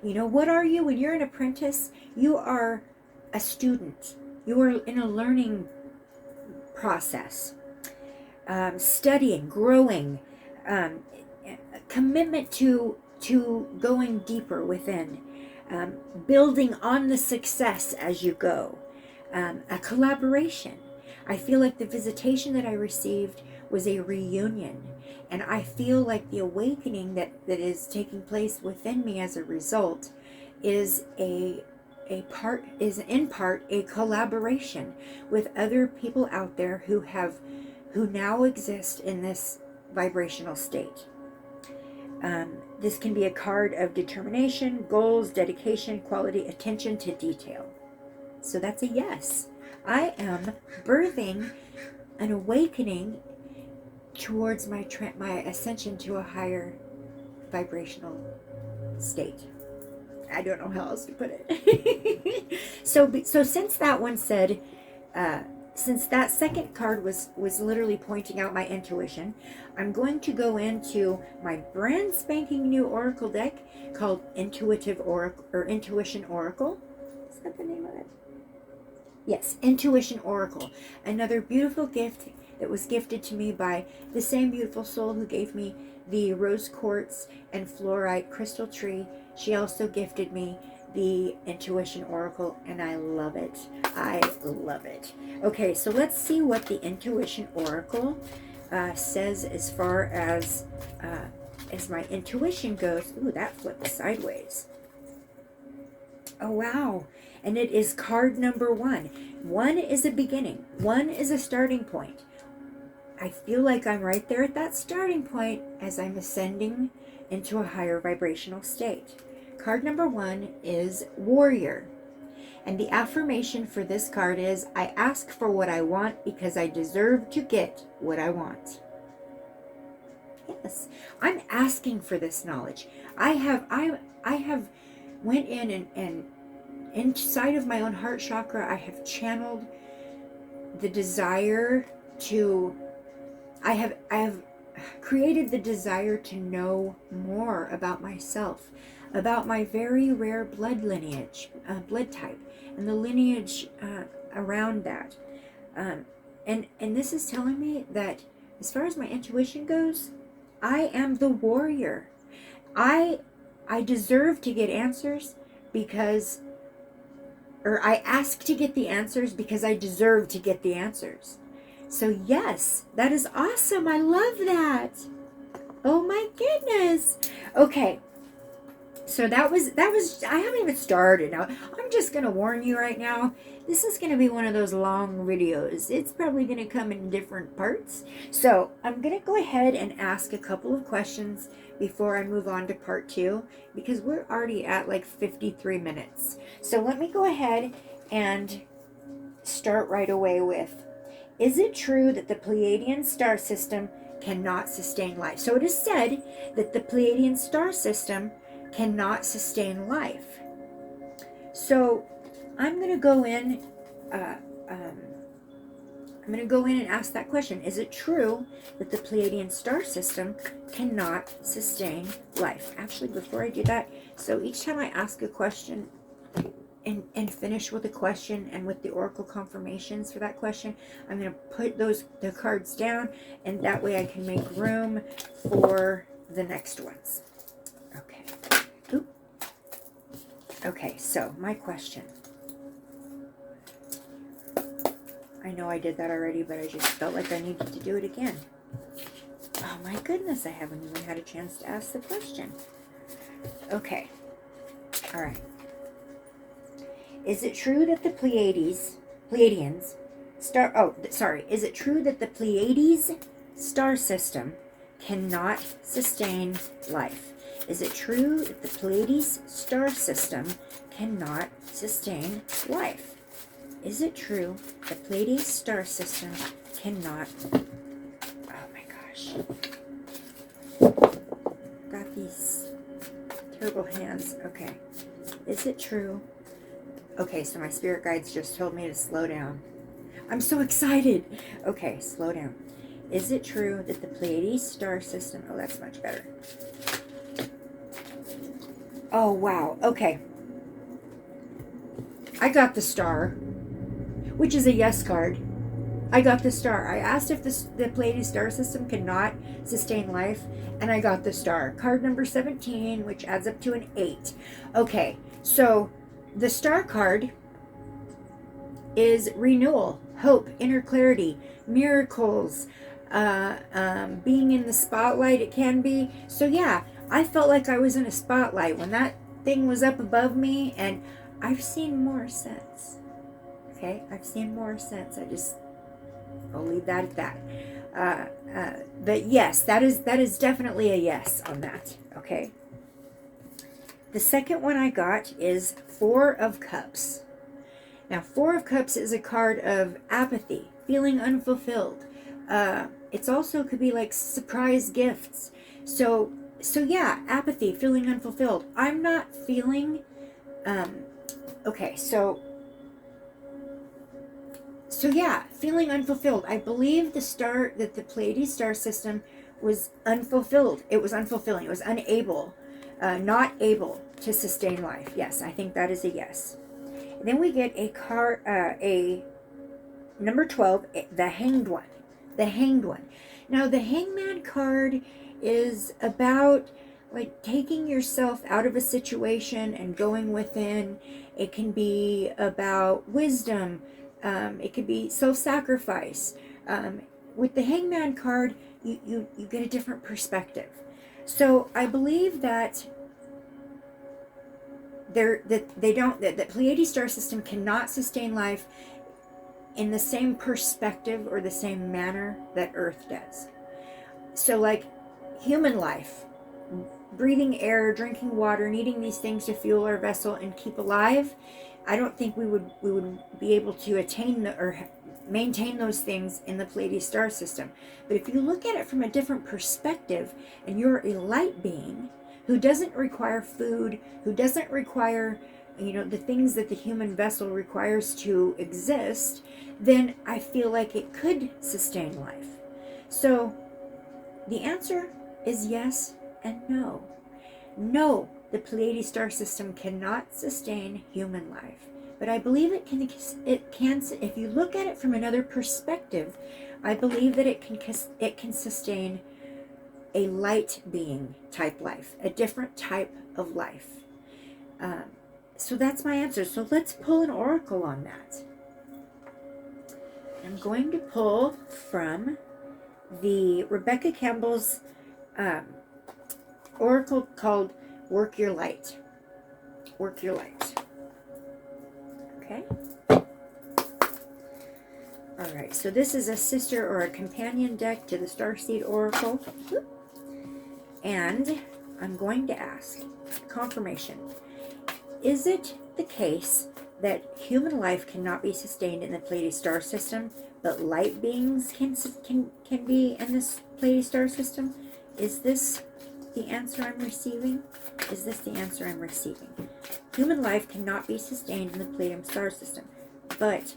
You know, what are you when you're an apprentice? You are a student. You are in a learning process. Studying, growing, commitment to to going deeper within, building on the success as you go, a collaboration. I feel like the visitation that I received was a reunion, and I feel like the awakening that is taking place within me as a result is in part a collaboration with other people out there who now exist in this vibrational state. This can be a card of determination, goals, dedication, quality, attention to detail. So that's a yes. I am birthing an awakening towards my ascension to a higher vibrational state. I don't know how else to put it. So since that one said, since that second card was literally pointing out my intuition, I'm going to go into my brand spanking new oracle deck called Intuitive Oracle, or Intuition Oracle. Is that the name of it? Yes, Intuition Oracle. Another beautiful gift that was gifted to me by the same beautiful soul who gave me the rose quartz and fluorite crystal tree. She also gifted me the Intuition Oracle, and I love it. I love it. Okay, so let's see what the Intuition Oracle says as far as my intuition goes. Ooh, that flipped sideways. Oh, wow. And it is card number 1. 1 is a beginning. 1 is a starting point. I feel like I'm right there at that starting point as I'm ascending into a higher vibrational state. Card number 1 is Warrior. And the affirmation for this card is, I ask for what I want because I deserve to get what I want. Yes, I'm asking for this knowledge. I have went in and inside of my own heart chakra, I have channeled the desire to, I have created the desire to know more about myself, about my very rare blood lineage, blood type, and the lineage around that. And this is telling me that as far as my intuition goes, I am the warrior. I deserve to get answers because, or I ask to get the answers because I deserve to get the answers. So yes, that is awesome. I love that. Oh my goodness. Okay. So that was, I haven't even started now. I'm just going to warn you right now. This is going to be one of those long videos. It's probably going to come in different parts. So I'm going to go ahead and ask a couple of questions before I move on to part 2, because we're already at like 53 minutes. So let me go ahead and start right away with, is it true that the Pleiadian star system cannot sustain life? So it is said that the Pleiadian star system cannot sustain life. So I'm going to go in. I'm going to go in and ask that question. Is it true that the Pleiadian star system cannot sustain life? Actually, before I do that, so each time I ask a question and finish with a question and with the oracle confirmations for that question, I'm going to put the cards down, and that way I can make room for the next ones. Okay. Oop. Okay, so my question. I know I did that already, but I just felt like I needed to do it again. Oh my goodness, I haven't even had a chance to ask the question. Okay. All right. Is it true that the Pleiadians is it true that the Pleiades star system cannot sustain life? Is it true that the Pleiades star system cannot sustain life? Is it true the Pleiades star system cannot... Oh my gosh. Got these terrible hands. Okay. Is it true? Okay, so my spirit guides just told me to slow down. I'm so excited. Okay, slow down. Is it true that the Pleiades star system... Oh, that's much better. Oh, wow. Okay. I got the star, which is a yes card. I got the star. I asked if the Pleiadian star system cannot sustain life, and I got the star. Card number 17, which adds up to an 8. Okay, so the star card is renewal, hope, inner clarity, miracles, being in the spotlight. It can be. So yeah, I felt like I was in a spotlight when that thing was up above me, and I've seen more since. Okay, I've seen more since. I'll leave that at that. But yes, that is definitely a yes on that. Okay. The second one I got is 4 of Cups. Now, 4 of Cups is a card of apathy, feeling unfulfilled. It's also could be like surprise gifts. So yeah, apathy, feeling unfulfilled. I'm not feeling. Okay, so yeah, feeling unfulfilled. I believe the Pleiadian star system was unfulfilled. It was unfulfilling. It was unable, not able to sustain life. Yes, I think that is a yes. And then we get a card, a number 12, the Hanged One. The Hanged One. Now, the Hangman card is about like taking yourself out of a situation and going within. It can be about wisdom. It could be self-sacrifice. With the Hangman card, you get a different perspective. So I believe that the Pleiadian star system cannot sustain life in the same perspective or the same manner that Earth does. So like human life, breathing air, drinking water, needing these things to fuel our vessel and keep alive, I don't think we would be able to attain or maintain those things in the Pleiadian star system. But if you look at it from a different perspective, and you're a light being who doesn't require food, who doesn't require, the things that the human vessel requires to exist, then I feel like it could sustain life. So the answer is yes and no. No, the Pleiadian star system cannot sustain human life. But I believe it can, if you look at it from another perspective, I believe that it can sustain a light being type life, a different type of life. So that's my answer. So let's pull an oracle on that. I'm going to pull from the Rebecca Campbell's oracle called Work Your Light. Work Your Light. Okay. All right. So this is a sister or a companion deck to the Starseed Oracle. And I'm going to ask confirmation. Is it the case that human life cannot be sustained in the Pleiadian star system, but light beings can be in this Pleiadian star system? Is this the answer I'm receiving? Is this the answer I'm receiving? Human life cannot be sustained in the Pleiadian star system, but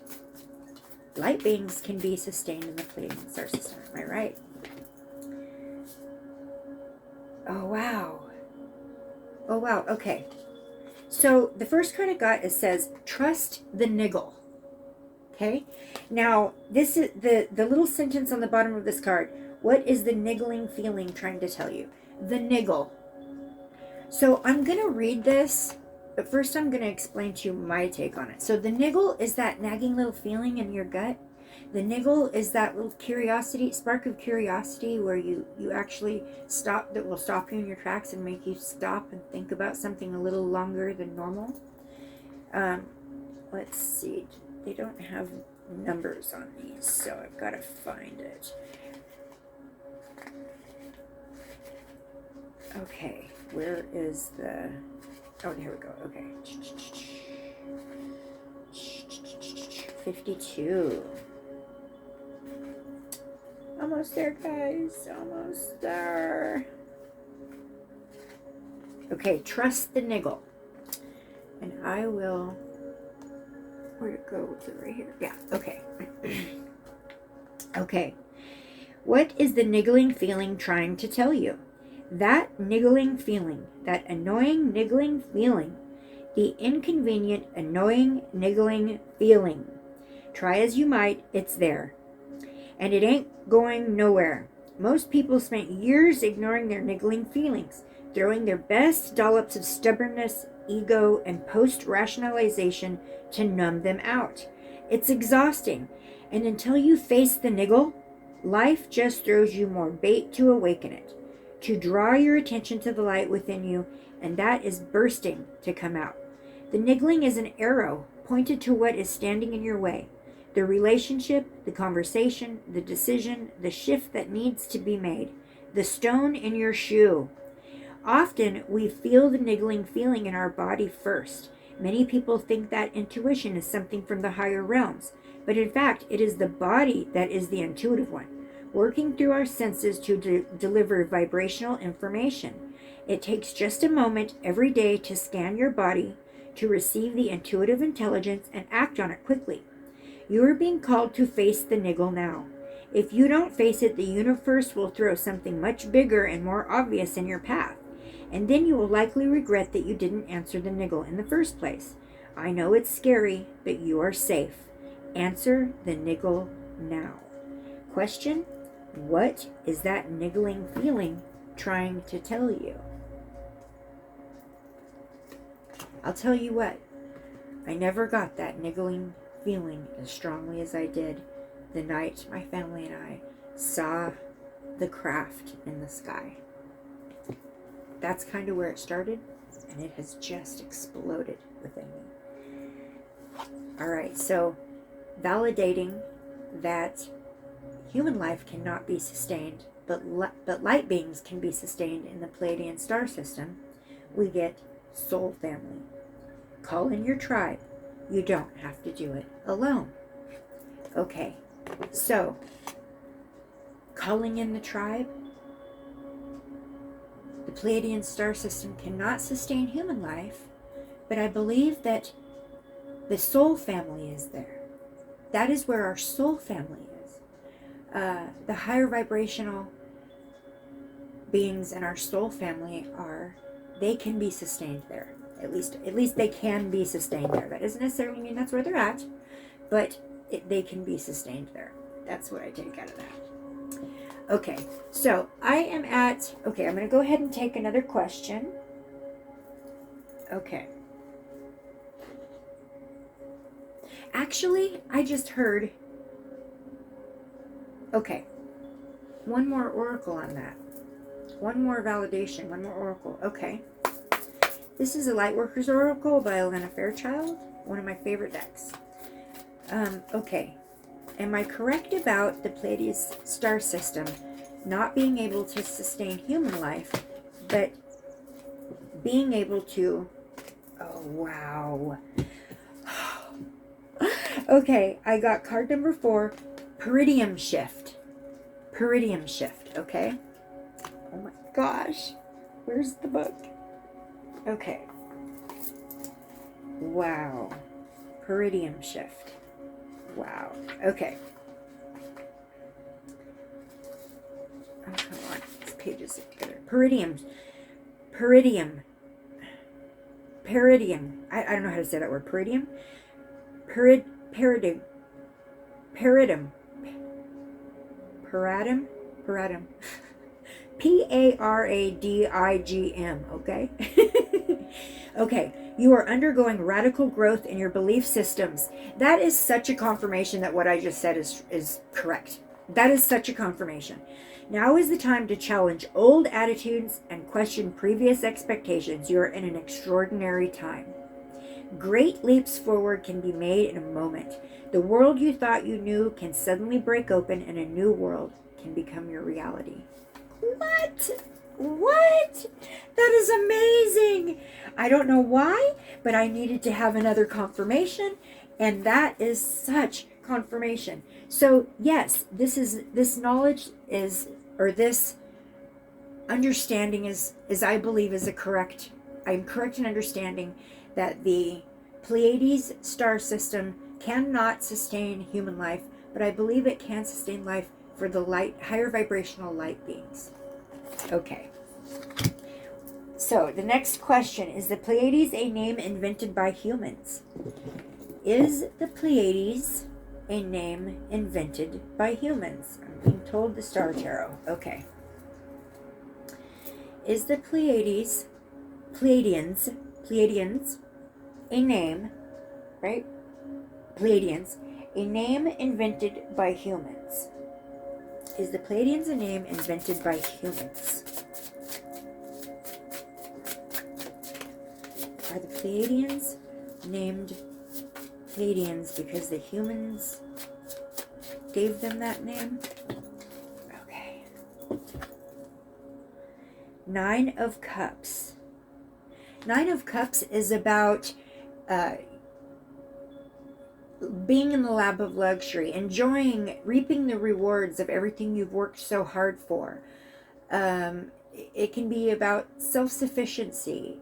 light beings can be sustained in the Pleiadian star system. Am I right? Oh, wow. Oh, wow. Okay. So the first card I got, it says, trust the niggle. Okay. Now, this is the little sentence on the bottom of this card. What is the niggling feeling trying to tell you? The niggle. So I'm going to read this, but first I'm going to explain to you my take on it. So the niggle is that nagging little feeling in your gut. The niggle is that little curiosity, spark of curiosity, where you actually stop, that will stop you in your tracks and make you stop and think about something a little longer than normal. Let's see. They don't have numbers on these, so I've got to find it. Okay, where is the... Oh, here we go. Okay. 52. Almost there, guys. Almost there. Okay, trust the niggle. And I will... Where'd it go? Is it right here? Yeah, okay. Okay. What is the niggling feeling trying to tell you? That niggling feeling, that annoying niggling feeling, the inconvenient, annoying, niggling feeling. Try as you might, it's there. and it ain't going nowhere. Most people spent years ignoring their niggling feelings, throwing their best dollops of stubbornness, ego, and post-rationalization to numb them out. It's exhausting, and until you face the niggle, life just throws you more bait to awaken it, to draw your attention to the light within you, and that is bursting to come out. The niggling is an arrow pointed to what is standing in your way. The relationship, the conversation, the decision, the shift that needs to be made. The stone in your shoe. Often we feel the niggling feeling in our body first. Many people think that intuition is something from the higher realms, but in fact it is the body that is the intuitive one, working through our senses to deliver vibrational information. It takes just a moment every day to scan your body, to receive the intuitive intelligence and act on it quickly. You are being called to face the niggle now. If you don't face it, the universe will throw something much bigger and more obvious in your path, and then you will likely regret that you didn't answer the niggle in the first place. I know it's scary, but you are safe. Answer the niggle now. Question: what is that niggling feeling trying to tell you? I'll tell you what, I never got that niggling feeling as strongly as I did the night my family and I saw the craft in the sky. That's kind of where it started, and it has just exploded within me. All right, so validating that human life cannot be sustained, but light beings can be sustained in the Pleiadian star system, we get soul family. Call in your tribe. You don't have to do it alone. Okay, so calling in the tribe. The Pleiadian star system cannot sustain human life, but I believe that the soul family is there. That is where our soul family is. The higher vibrational beings in our soul family they can be sustained there. At least they can be sustained there. That doesn't necessarily mean that's where they're at, but they can be sustained there. That's what I take out of that. Okay, so I'm going to go ahead and take another question. Okay. Actually, I just heard, okay, one more oracle on that. One more validation, one more oracle. Okay. This is a Lightworkers Oracle by Elena Fairchild, one of my favorite decks. Okay. Am I correct about the Pleiades star system not being able to sustain human life, but being able to... Oh, wow. Okay, I got card number 4, Peridium Shift. Peridium Shift, okay? Oh my gosh. Where's the book? Okay. Wow. Peridium Shift. Wow. Okay. Oh, come on. These pages stick together. Peridium. I don't know how to say that word. Peridium. Paradigm. Paradigm. Okay? Okay, you are undergoing radical growth in your belief systems. That is such a confirmation that what I just said is correct. That is such a confirmation. Now is the time to challenge old attitudes and question previous expectations. You are in an extraordinary time. Great leaps forward can be made in a moment. The world you thought you knew can suddenly break open and a new world can become your reality. What? That is amazing. I don't know why, but I needed to have another confirmation, and that is such confirmation. So yes, this knowledge is, or this understanding is I believe is correct. I'm correct in understanding that the Pleiades star system cannot sustain human life, but I believe it can sustain life for the higher vibrational light beings. Okay. So the next question, is the Pleiades a name invented by humans? Is the Pleiades a name invented by humans. I'm being told the Star Tarot. Okay. Is the Pleiadians, a name, right? Pleiadians, a name invented by humans. Is the Pleiadians a name invented by humans? Are the Pleiadians named Pleiadians because the humans gave them that name? Okay. 9 of Cups. 9 of Cups is about being in the lap of luxury, enjoying, reaping the rewards of everything you've worked so hard for. It can be about self-sufficiency,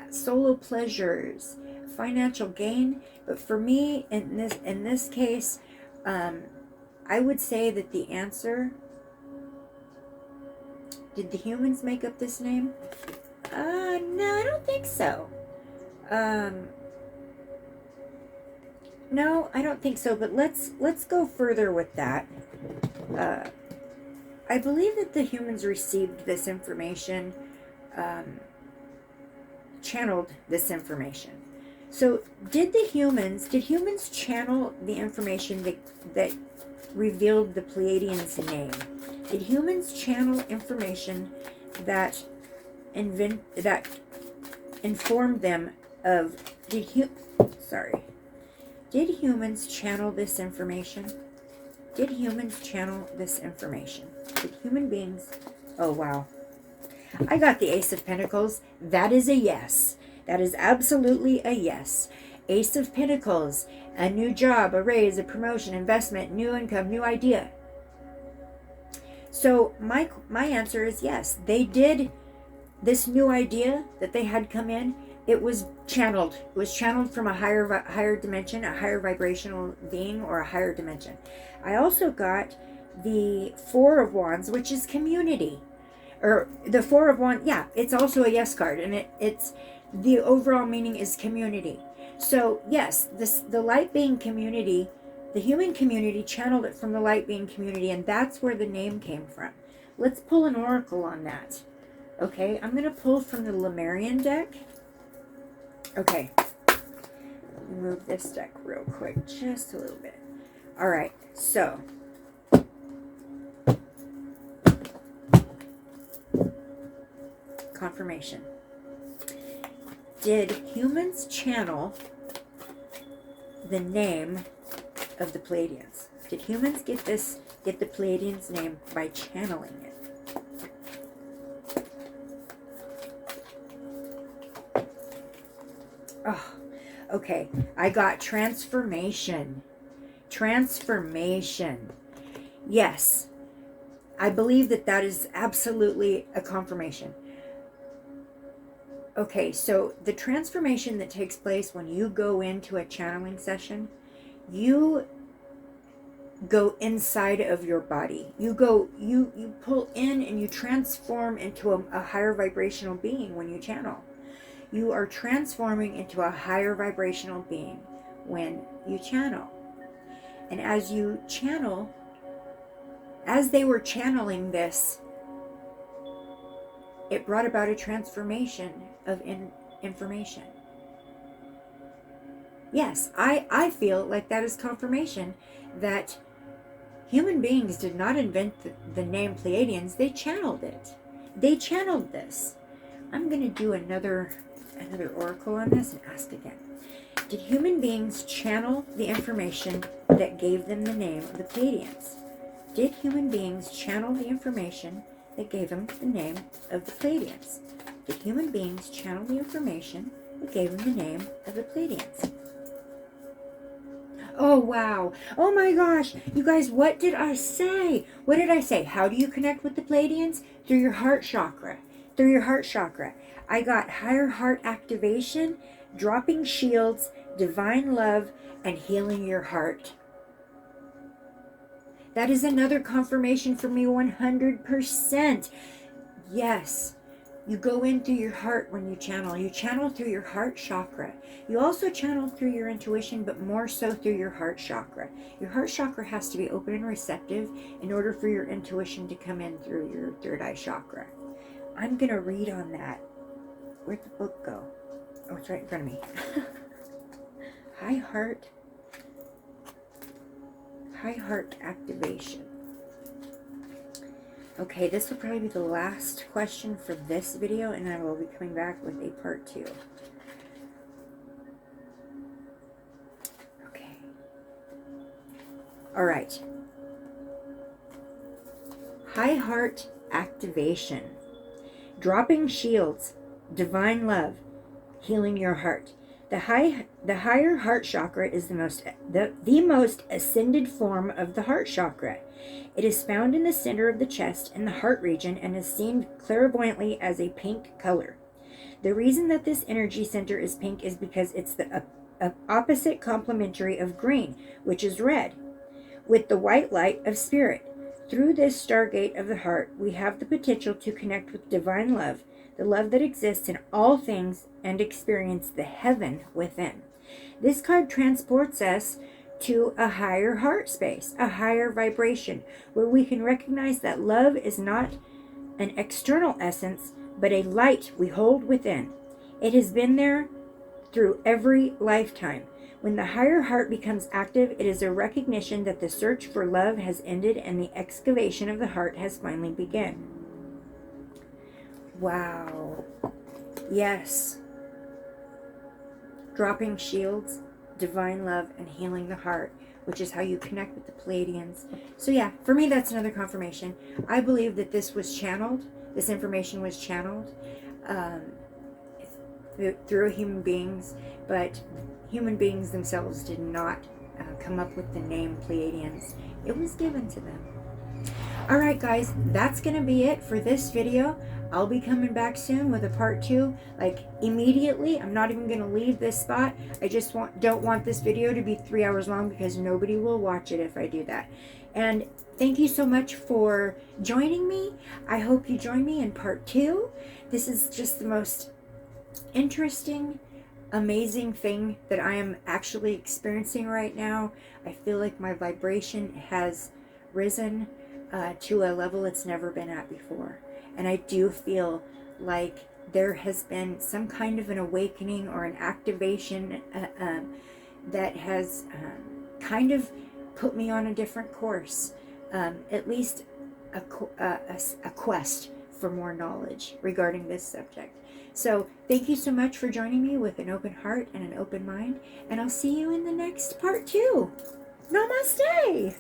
solo pleasures, financial gain. But for me, in this case, I would say that the answer, did the humans make up this name? No, I don't think so. No, I don't think so, but let's go further with that. I believe that the humans received this information, channeled this information. So did humans channel the information that revealed the Pleiadians' name? Did humans channel information that informed them of, did humans channel this information? Did humans channel this information? Did human beings? Oh, wow. I got the Ace of Pentacles. That is a yes. That is absolutely a yes. Ace of Pentacles. A new job, a raise, a promotion, investment, new income, new idea. So my answer is yes. They did. This new idea that they had come in, it was channeled. It was channeled from a higher dimension, a higher vibrational being, or a higher dimension. I also got the 4 of Wands, which is community. Or the 4 of Wands, yeah, it's also a yes card. And it's the overall meaning is community. So yes, the light being community, the human community channeled it from the light being community, and that's where the name came from. Let's pull an oracle on that. Okay, I'm going to pull from the Lemurian deck. Okay, let me move this deck real quick, just a little bit. All right, so confirmation. Did humans channel the name of the Pleiadians? Did humans get the Pleiadians' name by channeling it? Oh, okay. I got transformation. Transformation. Yes. I believe that is absolutely a confirmation. Okay, so the transformation that takes place when you go into a channeling session, you go inside of your body. You pull in and you transform into a higher vibrational being when you channel. You are transforming into a higher vibrational being when you channel. And as you channel, as they were channeling this, it brought about a transformation of information. Yes, I feel like that is confirmation that human beings did not invent the name Pleiadians. They channeled it. They channeled this. I'm going to do another oracle on this and ask again. Did human beings channel the information that gave them the name of the Pleiadians? Did human beings channel the information that gave them the name of the Pleiadians? Did human beings channel the information that gave them the name of the Pleiadians? Oh, wow. Oh, my gosh. You guys, what did I say? What did I say? How do you connect with the Pleiadians? Through your heart chakra. Through your heart chakra. I got higher heart activation, dropping shields, divine love, and healing your heart. That is another confirmation for me, 100%. Yes. You go in through your heart when you channel. You channel through your heart chakra. You also channel through your intuition, but more so through your heart chakra. Your heart chakra has to be open and receptive in order for your intuition to come in through your third eye chakra. I'm going to read on that. Where'd the book go? Oh, it's right in front of me. High heart activation. Okay, this will probably be the last question for this video, and I will be coming back with a part 2. Okay. All right. High heart activation. Dropping shields, divine love, healing your heart. The higher heart chakra is the most ascended form of the heart chakra. It is found in the center of the chest in the heart region and is seen clairvoyantly as a pink color. The reason that this energy center is pink is because it's the opposite complementary of green, which is red, with the white light of spirit. Through this stargate of the heart, we have the potential to connect with divine love, the love that exists in all things, and experience the heaven within. This card transports us to a higher heart space, a higher vibration, where we can recognize that love is not an external essence, but a light we hold within. It has been there through every lifetime. When the higher heart becomes active, it is a recognition that the search for love has ended and the excavation of the heart has finally begun. Wow. Yes. Dropping shields, divine love, and healing the heart, which is how you connect with the Pleiadians. So yeah, for me, that's another confirmation. I believe that this was channeled. This information was channeled through human beings, but human beings themselves did not come up with the name Pleiadians. It was given to them. All right, guys, that's going to be it for this video. I'll be coming back soon with a part 2, like immediately. I'm not even going to leave this spot. I just don't want this video to be 3 hours long because nobody will watch it if I do that. And thank you so much for joining me. I hope you join me in part 2. This is just the most interesting, amazing thing that I am actually experiencing right now. I feel like my vibration has risen to a level it's never been at before. And I do feel like there has been some kind of an awakening or an activation that has kind of put me on a different course, at least a quest for more knowledge regarding this subject. So thank you so much for joining me with an open heart and an open mind, and I'll see you in the next part 2. Namaste!